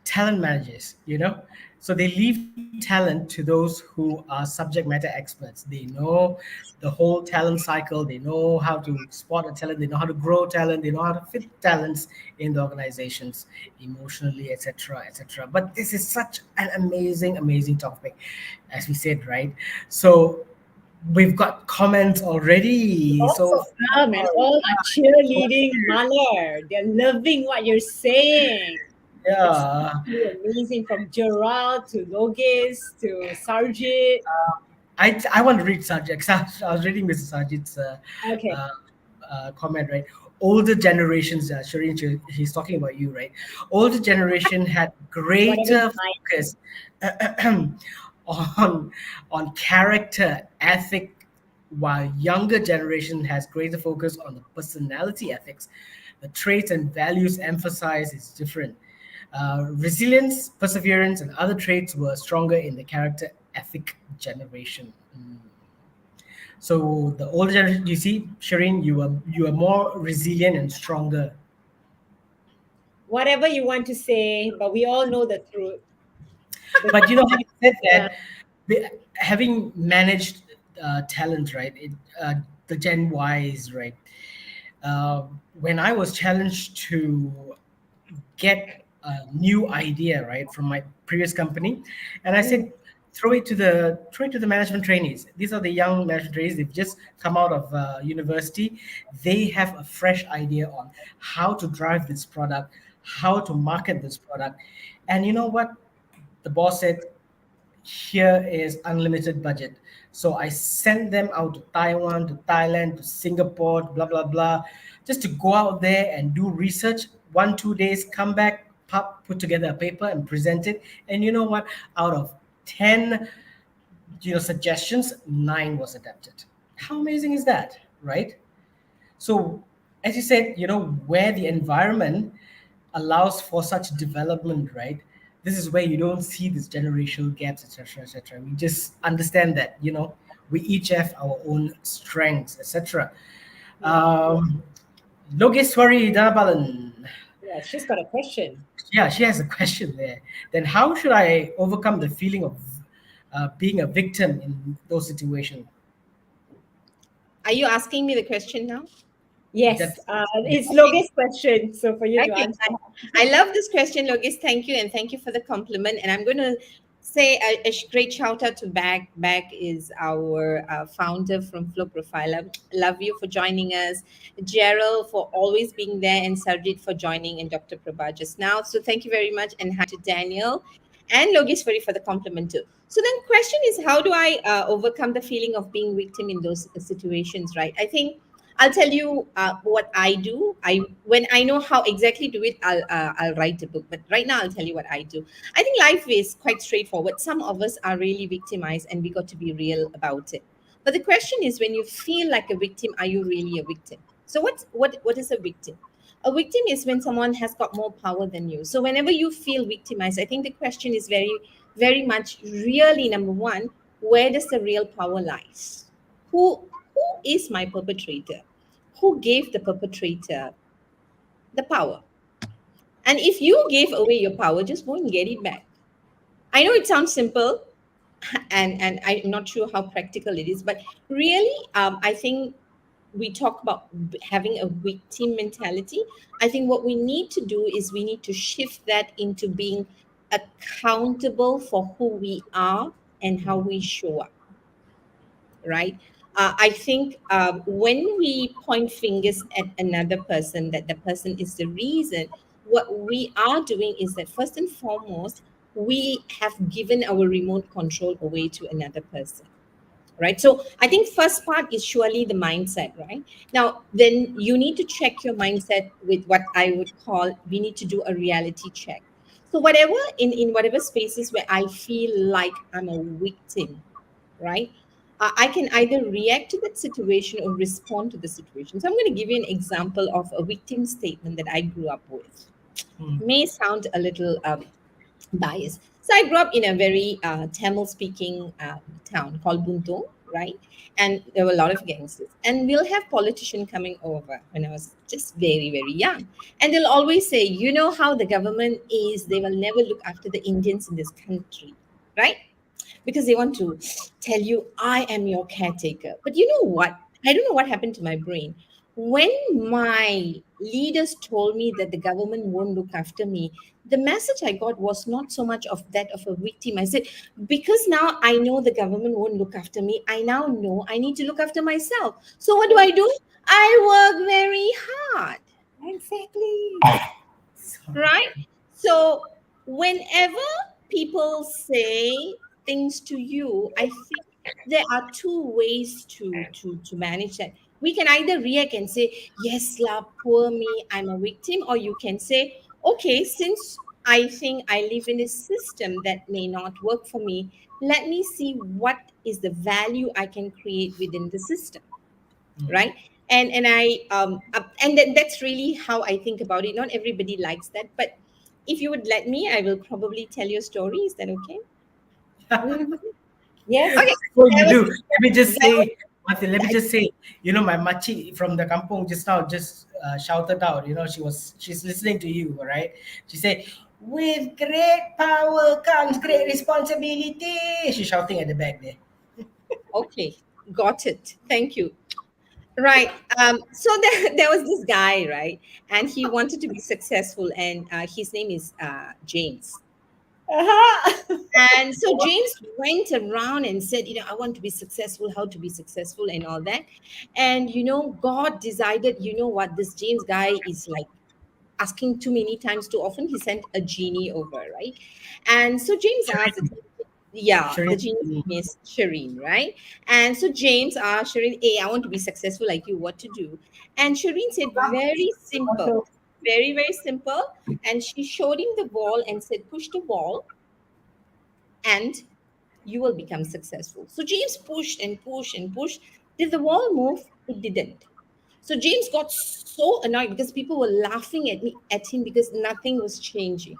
talent managers. So they leave talent to those who are subject matter experts. They know the whole talent cycle. They know how to spot a talent. They know how to grow talent. They know how to fit talents in the organizations emotionally, etc., etc. But this is such an amazing topic, as we said, right? So we've got comments already. Lots So of them and all are cheerleading Malar. They're loving what you're saying. It's yeah, really amazing, from Gerald to Logis to Sarjit. I want to read Sajid. 'Cause I was reading Mr. Sajid's Okay. uh, comment, right? Older generations, Shireen, he's talking about you, right? Older generation had Whatever greater my focus on character, ethic, while younger generation has greater focus on the personality ethics. The traits and values emphasized is different. Resilience, perseverance, and other traits were stronger in the character ethic generation. Mm. So the older generation, you see, Shireen, you are more resilient and stronger. whatever you want to say, but we all know the truth. The But having said yeah. that, having managed talent, right? The Gen Ys, right? When I was challenged to get a new idea, right, from my previous company, and I said, throw it to the management trainees. These are the young management trainees. They've just come out of university. They have a fresh idea on how to drive this product, how to market this product. And you know what? The boss said, here is unlimited budget. So I sent them out to Taiwan, to Thailand, to Singapore, blah blah blah, just to go out there and do research. 1-2 days, come back, put together a paper and present it. And you know what? Out of 10, suggestions, 9 was adapted. How amazing is that, right? So, as you said, where the environment allows for such development, right? This is where you don't see these generational gaps, etc., etc. We just understand that, we each have our own strengths, etc. Um, Logeswari Danabalan. Yeah, she's got a question. Yeah, she has a question there. Then, how should I overcome the feeling of being a victim in those situations? Are you asking me the question now? Yes, That's it's Logan's question. So for you to Okay, answer. I love this question, Logis. Thank you, and thank you for the compliment. And I'm going to say a great shout out to Bag. Bag is our founder from Flow Profile. Love you for joining us, Gerald for always being there, and Sarjit for joining, and Dr. Prabha just now. So thank you very much, and hi to Daniel and Logis for the compliment too. So then, question is, how do I overcome the feeling of being victim in those situations? Right? I think I'll tell you what I do. When I know how exactly do it, I'll write a book. But right now, I'll tell you what I do. I think life is quite straightforward. Some of us are really victimized, and we got to be real about it. But the question is, when you feel like a victim, are you really a victim? So what is a victim? A victim is when someone has got more power than you. So whenever you feel victimized, I think the question is very, very much really number one, where does the real power lies? Who is my perpetrator? Who gave the perpetrator the power? And if you gave away your power, just go and get it back. I know it sounds simple, and I'm not sure how practical it is, but really, I think we talk about having a victim mentality. I think what we need to do is we need to shift that into being accountable for who we are and how we show up, right? I think when we point fingers at another person, that the person is the reason, what we are doing is that first and foremost, we have given our remote control away to another person, right? So I think first part is surely the mindset, right? Now then you need to check your mindset with what I would call, we need to do a reality check. So whatever, in whatever spaces where I feel like I'm a victim, right? I can either react to that situation or respond to the situation. So I'm going to give you an example of a victim statement that I grew up with. Mm. May sound a little biased. So I grew up in a very Tamil speaking town called Buntung, right? And there were a lot of gangsters. And we'll have politician coming over when I was just very, very young. And they'll always say, you know how the government is, they will never look after the Indians in this country, right? Because they want to tell you, I am your caretaker. But you know what? I don't know what happened to my brain. When my leaders told me that the government won't look after me, the message I got was not so much of that of a victim. I said, because now I know the government won't look after me, I now know I need to look after myself. So what do? I work very hard, Exactly. right? So whenever people say things to you, I think there are two ways to manage that. We can either react and say, yes la, poor me, I'm a victim, or you can say, okay, since I think I live in a system that may not work for me, let me see what is the value I can create within the system, right? And that's really how I think about it. Not everybody likes that, but if you would let me, I will probably tell you a story. Is that okay? Yes. Okay. Before There you was do, let me just there was say, Martin, let me just say, my machi from the kampong just now just shouted out, she's listening to you, all right? She said, with great power comes great responsibility. She's shouting at the back there. okay, got it, thank you. Right. So there was this guy, right? And he wanted to be successful, and his name is James. Uh-huh. And so James went around and said, I want to be successful, how to be successful, and all that. And, God decided, what, this James guy is like asking too many times too often. He sent a genie over, right? And so James asked, yeah, the genie's Shireen. name is Shireen, right? And so James asked Shireen, hey, I want to be successful like you, what to do? And Shireen said, very simple, very, very simple. And she showed him the wall and said, push the wall and you will become successful. So James pushed and pushed and pushed. Did the wall move? It didn't. So James got so annoyed because people were laughing at him because nothing was changing.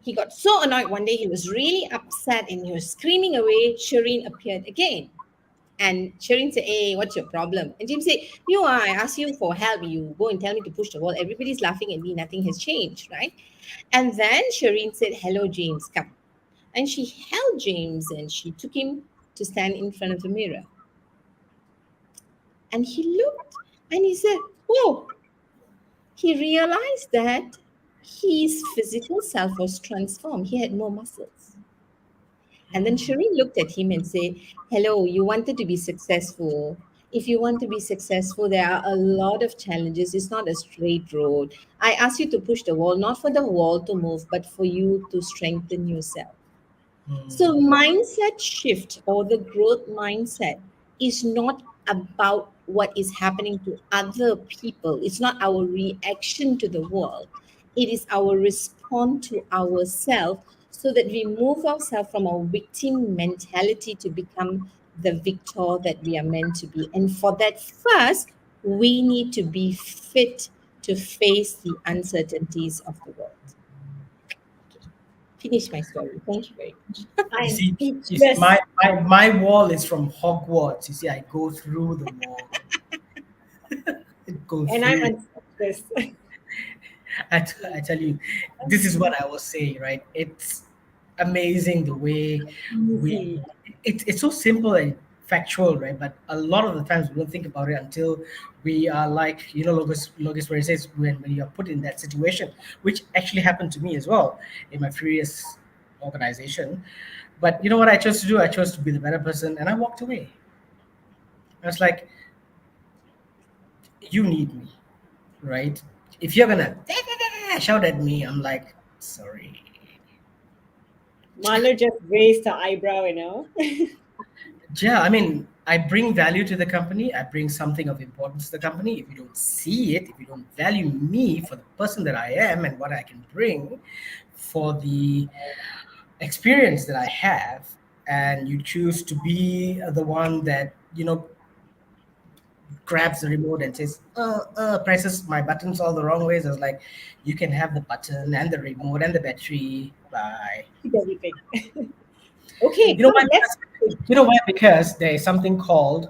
He got so annoyed one day, he was really upset and he was screaming away. Shireen appeared again. And Shireen said, hey, what's your problem? And James said, I asked you for help. You go and tell me to push the wall. Everybody's laughing at me. Nothing has changed, right? And then Shireen said, hello, James, come. And she held James and she took him to stand in front of the mirror. And he looked and he said, whoa. He realized that his physical self was transformed. He had more muscles. And then Shireen looked at him and said, hello, you wanted to be successful. If you want to be successful, there are a lot of challenges. It's not a straight road. I asked you to push the wall, not for the wall to move, but for you to strengthen yourself. So, mindset shift or the growth mindset is not about what is happening to other people. It's not our reaction to the world. It is our response to ourselves so that we move ourselves from a victim mentality to become the victor that we are meant to be. And for that, first, we need to be fit to face the uncertainties of the world. Finish my story. Thank you very much. You I'm see, speechless. my wall is from Hogwarts. You see, I go through the wall. It goes And I'm through. unspeechless. I tell you, this is what I was saying, right? It's amazing the way we. Easy. It's so simple and factual, right? But a lot of the times we don't think about it until we are like, Logos, where it says when you are put in that situation, which actually happened to me as well in my previous organization. But you know what I chose to do? I chose to be the better person, and I walked away. I was like, you need me, right? If you're gonna shout at me, I'm like, sorry. Malar just raised her eyebrow, Yeah, I mean, I bring value to the company. I bring something of importance to the company. If you don't see it, if you don't value me for the person that I am and what I can bring, for the experience that I have, and you choose to be the one that grabs the remote and says, presses my buttons all the wrong ways. I was like, you can have the button and the remote and the battery. Bye. Everything. Okay, You know come, why? let's. You know why? Because there is something called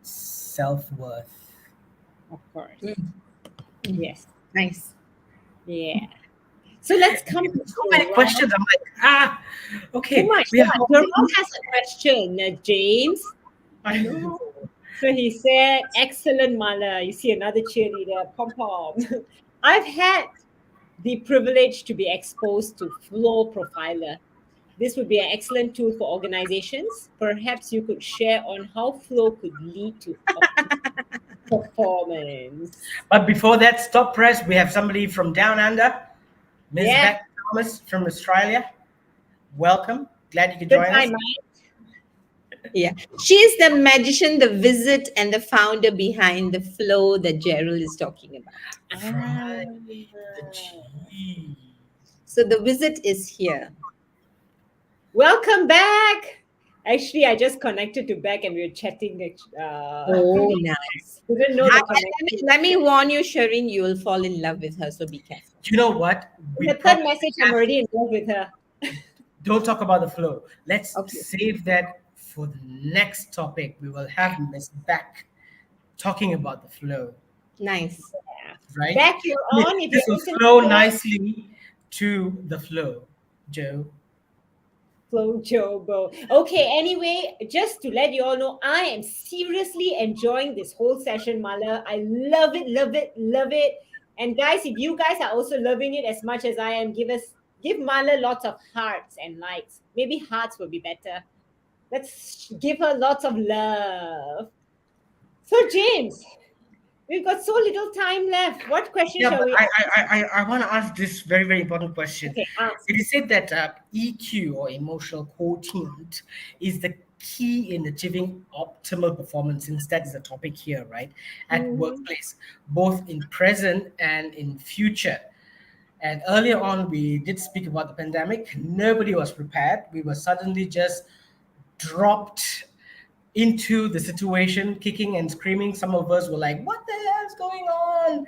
self-worth. Of course. Mm. Yes. Nice. Yeah. So let's come to So many questions. I'm like, okay, Oh my we are. God. Jerome has a question, James. I know. So he said, excellent, Mala. You see another cheerleader, pom pom. I've had the privilege to be exposed to Flow Profiler. This would be an excellent tool for organizations. Perhaps you could share on how Flow could lead to optimal performance. But before that, stop press. We have somebody from down under, Ms. Yeah. Beck Thomas from Australia. Welcome. Glad you could Good join time, us. right? Yeah. She's the magician, the visit, and the founder behind the flow that Gerald is talking about. Right. The G. So the visit is here. Welcome back. Actually, I just connected to Beck and we were chatting. Oh, nice. Didn't know the connection. Let me warn you, Shireen, you will fall in love with her, so be careful. You know what? In the third message, I'm already in love with her. Don't talk about the flow. Let's Okay. save that for the next topic. We will have Ms. Beck talking about the flow, Nice. right? Beck, you're on. If This you're will listening flow to nicely to the flow, Joe. Flow Jobo. Okay, anyway, just to let you all know, I am seriously enjoying this whole session, Mala. I love it, love it, love it. And guys, if you guys are also loving it as much as I am, give Mala lots of hearts and likes. Maybe hearts will be better. Let's give her lots of love. So, James, we've got so little time left. What question Yeah, shall but we I want to ask this very, very important question. Okay, ask. It is said that EQ, or emotional quotient, is the key in achieving optimal performance, since that is the topic here, right? At workplace, both in present and in future. And earlier on, we did speak about the pandemic. Nobody was prepared. We were suddenly just dropped into the situation, kicking and screaming. Some of us were like, what the hell's going on?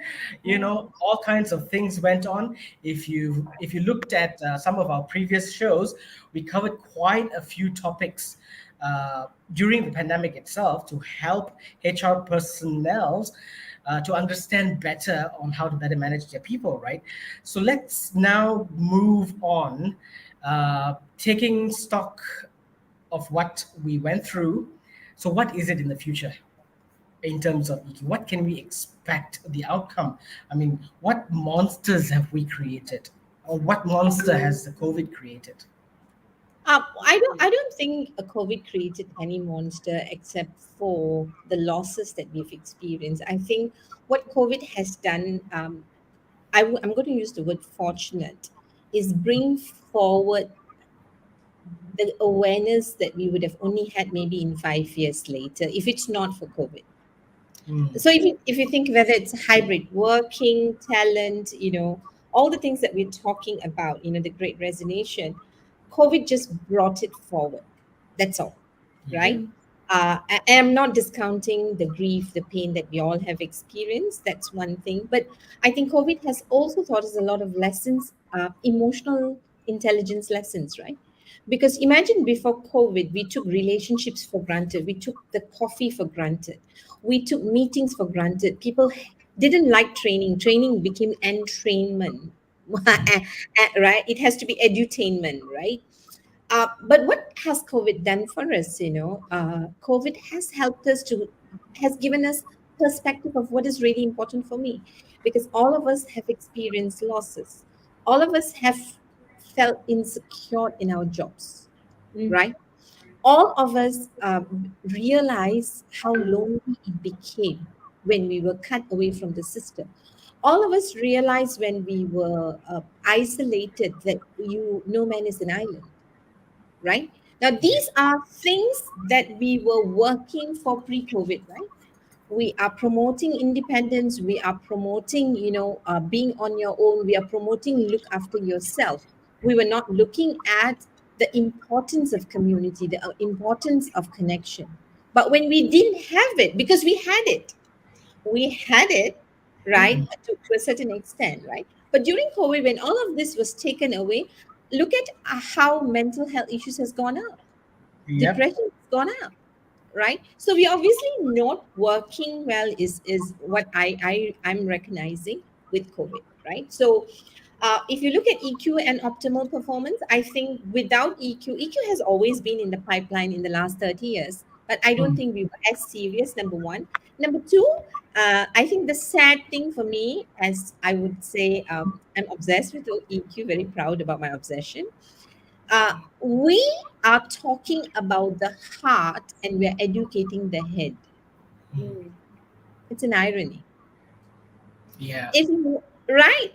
All kinds of things went on. If you looked at some of our previous shows, we covered quite a few topics during the pandemic itself to help HR personnel to understand better on how to better manage their people, right? So let's now move on, taking stock of what we went through. So what is it in the future in terms of EQ? What can we expect the outcome? I mean, what monsters have we created? Or what monster has the COVID created? I don't think a COVID created any monster except for the losses that we've experienced. I think what COVID has done, I'm going to use the word fortunate, is bring forward the awareness that we would have only had maybe in 5 years later if it's not for COVID. So if you think whether it's hybrid working, talent, all the things that we're talking about, the great resignation, COVID just brought it forward. That's all, right? I am not discounting the grief, the pain that we all have experienced. That's one thing. But I think COVID has also taught us a lot of lessons, emotional intelligence lessons, right? Because imagine before COVID, we took relationships for granted. We took the coffee for granted. We took meetings for granted. People didn't like training. Training became entrainment, right? It has to be edutainment, right? But what has COVID done for us? COVID has helped us has given us perspective of what is really important for me, because all of us have experienced losses. All of us have felt insecure in our jobs, right? All of us realize how lonely it became when we were cut away from the system. All of us realize when we were isolated that no man is an island, right? Now, these are things that we were working for pre-COVID, right? We are promoting independence. We are promoting, being on your own. We are promoting look after yourself. We were not looking at the importance of community, the importance of connection. But when we didn't have it, because we had it, right, to a certain extent, right? But during COVID, when all of this was taken away, look at how mental health issues has gone up, Yep. depression has gone up, right? So we obviously not working well is what I'm recognizing with COVID, right? So if you look at EQ and optimal performance, I think without EQ has always been in the pipeline in the last 30 years, but I don't think we were as serious, number one. Number two, I think the sad thing for me, as I would say, I'm obsessed with EQ, very proud about my obsession. We are talking about the heart and we're educating the head. It's an irony. Yeah. If you, right,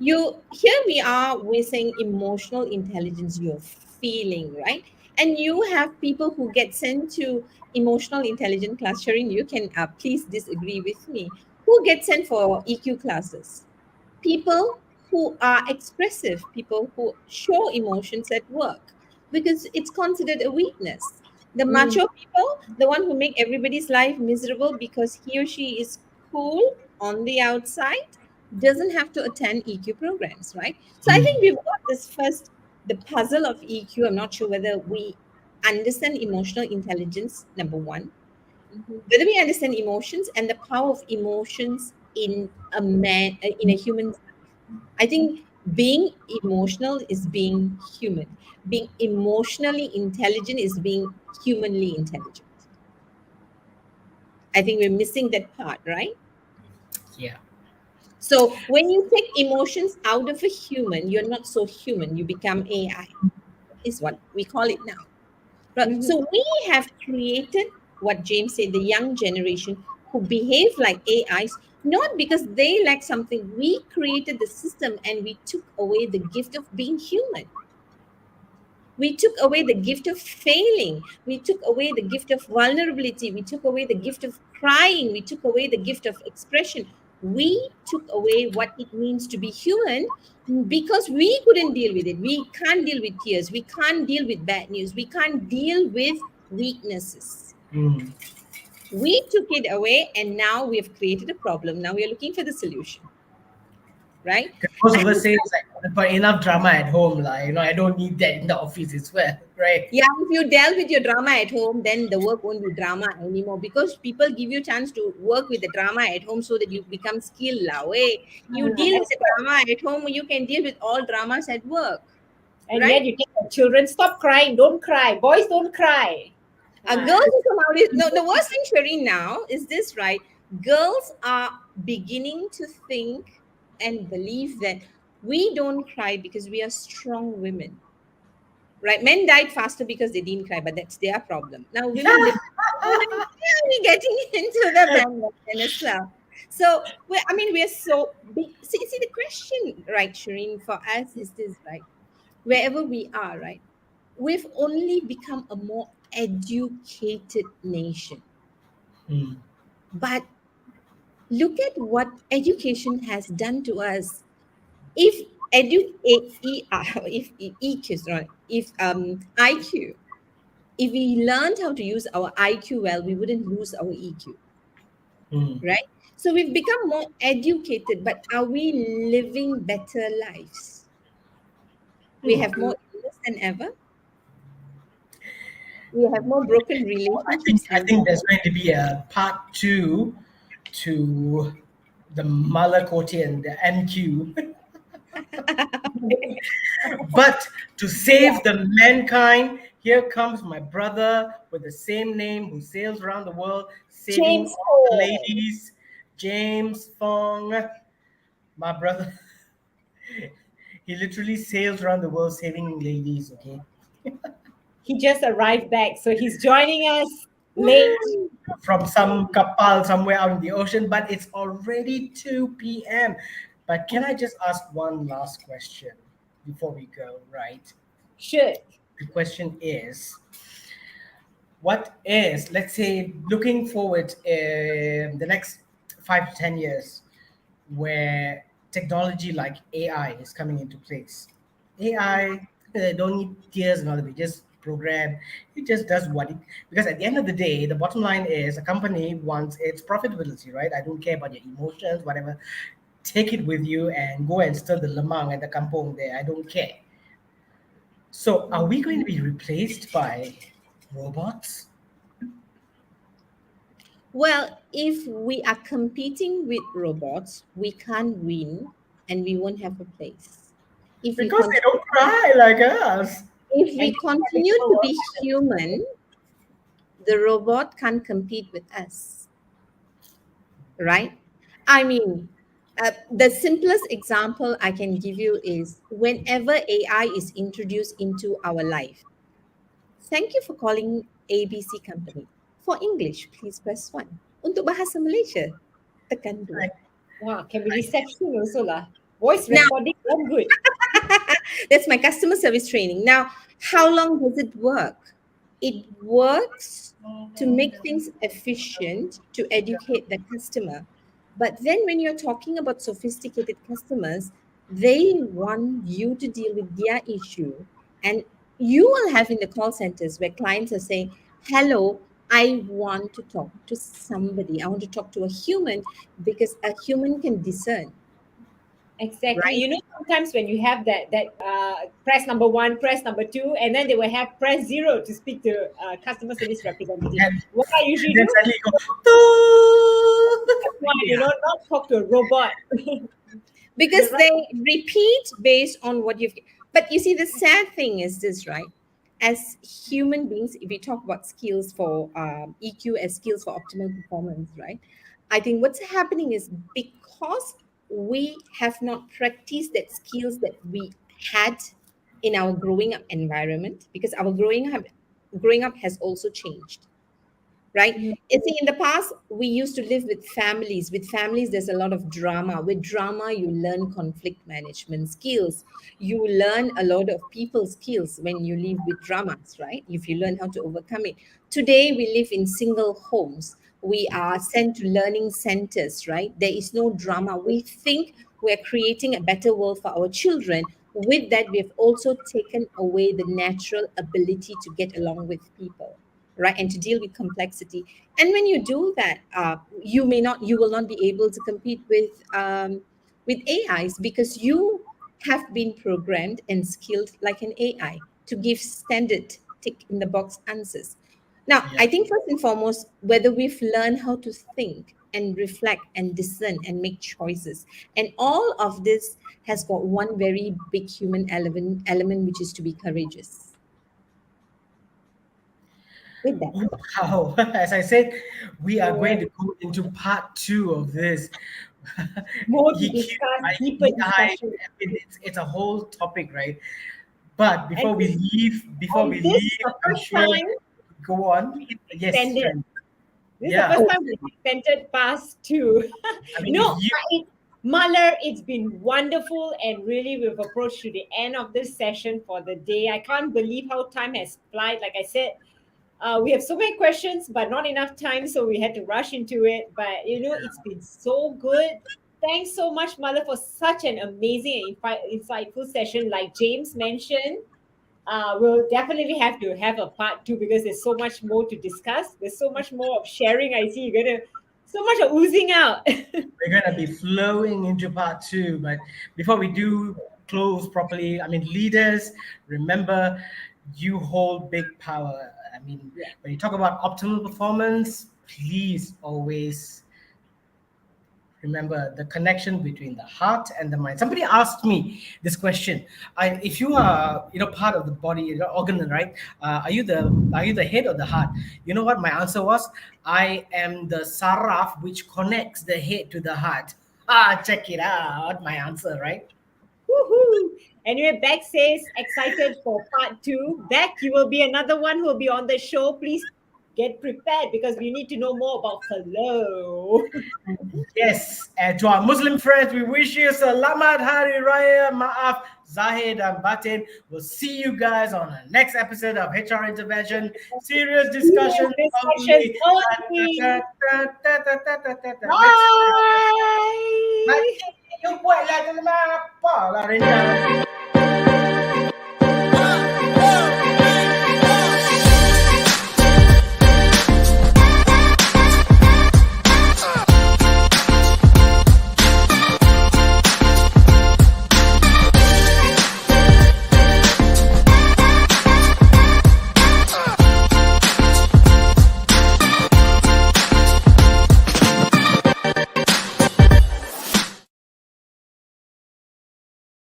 you here we are, we're saying emotional intelligence, you're feeling, right? And you have people who get sent to emotional intelligence class. Sharing, you can please disagree with me, who get sent for EQ classes. People who are expressive, people who show emotions at work, because it's considered a weakness. The macho people, the one who make everybody's life miserable because he or she is cool on the outside, doesn't have to attend EQ programs, right? So I think we've got this first, the puzzle of EQ. I'm not sure whether we understand emotional intelligence, number one, whether we understand emotions and the power of emotions in a man, in a human. I think being emotional is being human. Being emotionally intelligent is being humanly intelligent. I think we're missing that part, right? Yeah. So when you take emotions out of a human, you're not so human. You become AI, is what we call it now. Right? So we have created what James said, the young generation who behave like AIs, not because they lack something. We created the system and we took away the gift of being human. We took away the gift of failing. We took away the gift of vulnerability. We took away the gift of crying. We took away the gift of expression. We took away what it means to be human because we couldn't deal with it. We can't deal with tears. We can't deal with bad news. We can't deal with weaknesses. We took it away and now we have created a problem. Now we are looking for the solution, right? Most of us say it's like, I've got enough drama at home, like, I don't need that in the office as well, right? Yeah, if you deal with your drama at home, then the work won't be drama anymore because people give you a chance to work with the drama at home so that you become skilled. Way. You deal with the drama at home, you can deal with all dramas at work. And Right? yet you tell the children, stop crying, don't cry. Boys don't cry. Girls who come out, no, the worst thing, Shireen, now is this, right? Girls are beginning to think and believe that we don't cry because we are strong women. Right, men died faster because they didn't cry, but that's their problem. Now women live. We're getting into the bandwagon as well. So we're so big. See the question, right, Shireen, for us is this, right? Wherever we are, right, we've only become a more educated nation. But look at what education has done to us. If if EQ, right, if IQ If we learned how to use our IQ well, we wouldn't lose our EQ, Hmm. right? So we've become more educated, but are we living better lives? We have more illness than ever. We have more broken relationships I than think ever. there's going to be a part two to the Malar and the MQ. But to Yeah. save the mankind, here comes my brother with the same name who sails around the world, saving James all the Ho. ladies. James Fong, my brother. He literally sails around the world saving ladies. Okay, He just arrived back, so he's joining us late. from some kapal somewhere out in the ocean, but it's already 2 p.m. But can I just ask one last question before we go? Right. Should. The question is, what is, let's say, looking forward in the next 5 to 10 years, where technology like AI is coming into place? AI don't need tears and all that. We just program. It just does what it. Because at the end of the day, the bottom line is a company wants its profitability, right? I don't care about your emotions, whatever. Take it with you and go and stir the lemang at the kampong there. I don't care. So, are we going to be replaced by robots? Well, if we are competing with robots, we can't win and we won't have a place. If we Because they continue, don't cry like us. if we And continue to be human, the robot can't compete with us, right? I mean, the simplest example I can give you is whenever AI is introduced into our life. Thank you for calling ABC Company. For English, please press 1. Untuk bahasa Malaysia, tekan 2. like, Wow, can be reception also lah. Voice Now, recording, all good. that's my customer service training. Now, how long does it work? It works to make things efficient, to educate the customer. But then when you're talking about sophisticated customers, they want you to deal with their issue. And you will have in the call centers where clients are saying, hello, I want to talk to somebody. I want to talk to a human because a human can discern, Exactly. right? You know, sometimes when you have that press number one, press number two, and then they will have press zero to speak to customer service representative. and, What I and usually then do, suddenly you go, "Toot." one, Yeah. not talk to a robot. Because You're right. they repeat based on what you've. But you see, the sad thing is this, right? As human beings, if we talk about skills for EQ as skills for optimal performance, right? I think what's happening is because we have not practiced that skills that we had in our growing up environment, because our growing up has also changed, right? Mm. You see, in the past, we used to live with families. With families, there's a lot of drama. With drama, you learn conflict management skills. You learn a lot of people skills when you live with dramas, right? If you learn how to overcome it. Today, we live in single homes. We are sent to learning centers, right? There is no drama. We think we're creating a better world for our children. With that, we have also taken away the natural ability to get along with people, right, and to deal with complexity. And when you do that, you will not be able to compete with AIs because you have been programmed and skilled like an AI to give standard tick in the box answers. Now, Yeah. I think first and foremost, whether we've learned how to think and reflect and discern and make choices, and all of this has got one very big human element, which is to be courageous. With that, Wow. As I said, we are going to go into part two of this. More to EQ, discuss, deeper discussion. mean, it's a whole topic, right? But And and this is the I'm first sure time go on. we Yes, extended. friend. This is the Yeah. first time we extended past two. I mean, No, if you Malar, it's been wonderful, and really we've approached to the end of this session for the day. I can't believe how time has flied. Like I said, we have so many questions, but not enough time, so we had to rush into it. But it's been so good. Thanks so much, Malar, for such an amazing and insightful session. Like James mentioned, we'll definitely have to have a part two because there's so much more to discuss. There's so much more of sharing. I see you're gonna so much of oozing out. We're gonna be flowing into part two, but before we do close properly, I mean, leaders, remember, you hold big power. I mean, Yeah. when you talk about optimal performance, please always remember the connection between the heart and the mind. Somebody asked me this question: if you are, part of the body, organ, right? Are you the head or the heart? You know what my answer was? I am the saraf which connects the head to the heart. Check it out. My answer, right? Woohoo! Anyway, Beck says excited for part two. Beck, you will be another one who will be on the show. Please get prepared because we need to know more about hello. Yes, and to our Muslim friends, we wish you Selamat Hari Raya Maaf Zahid and Batin. We'll see you guys on the next episode of HR Intervention. Serious discussion Discussions only. only. Next. Bye. Mati, you buat lah tu apa lah Renda.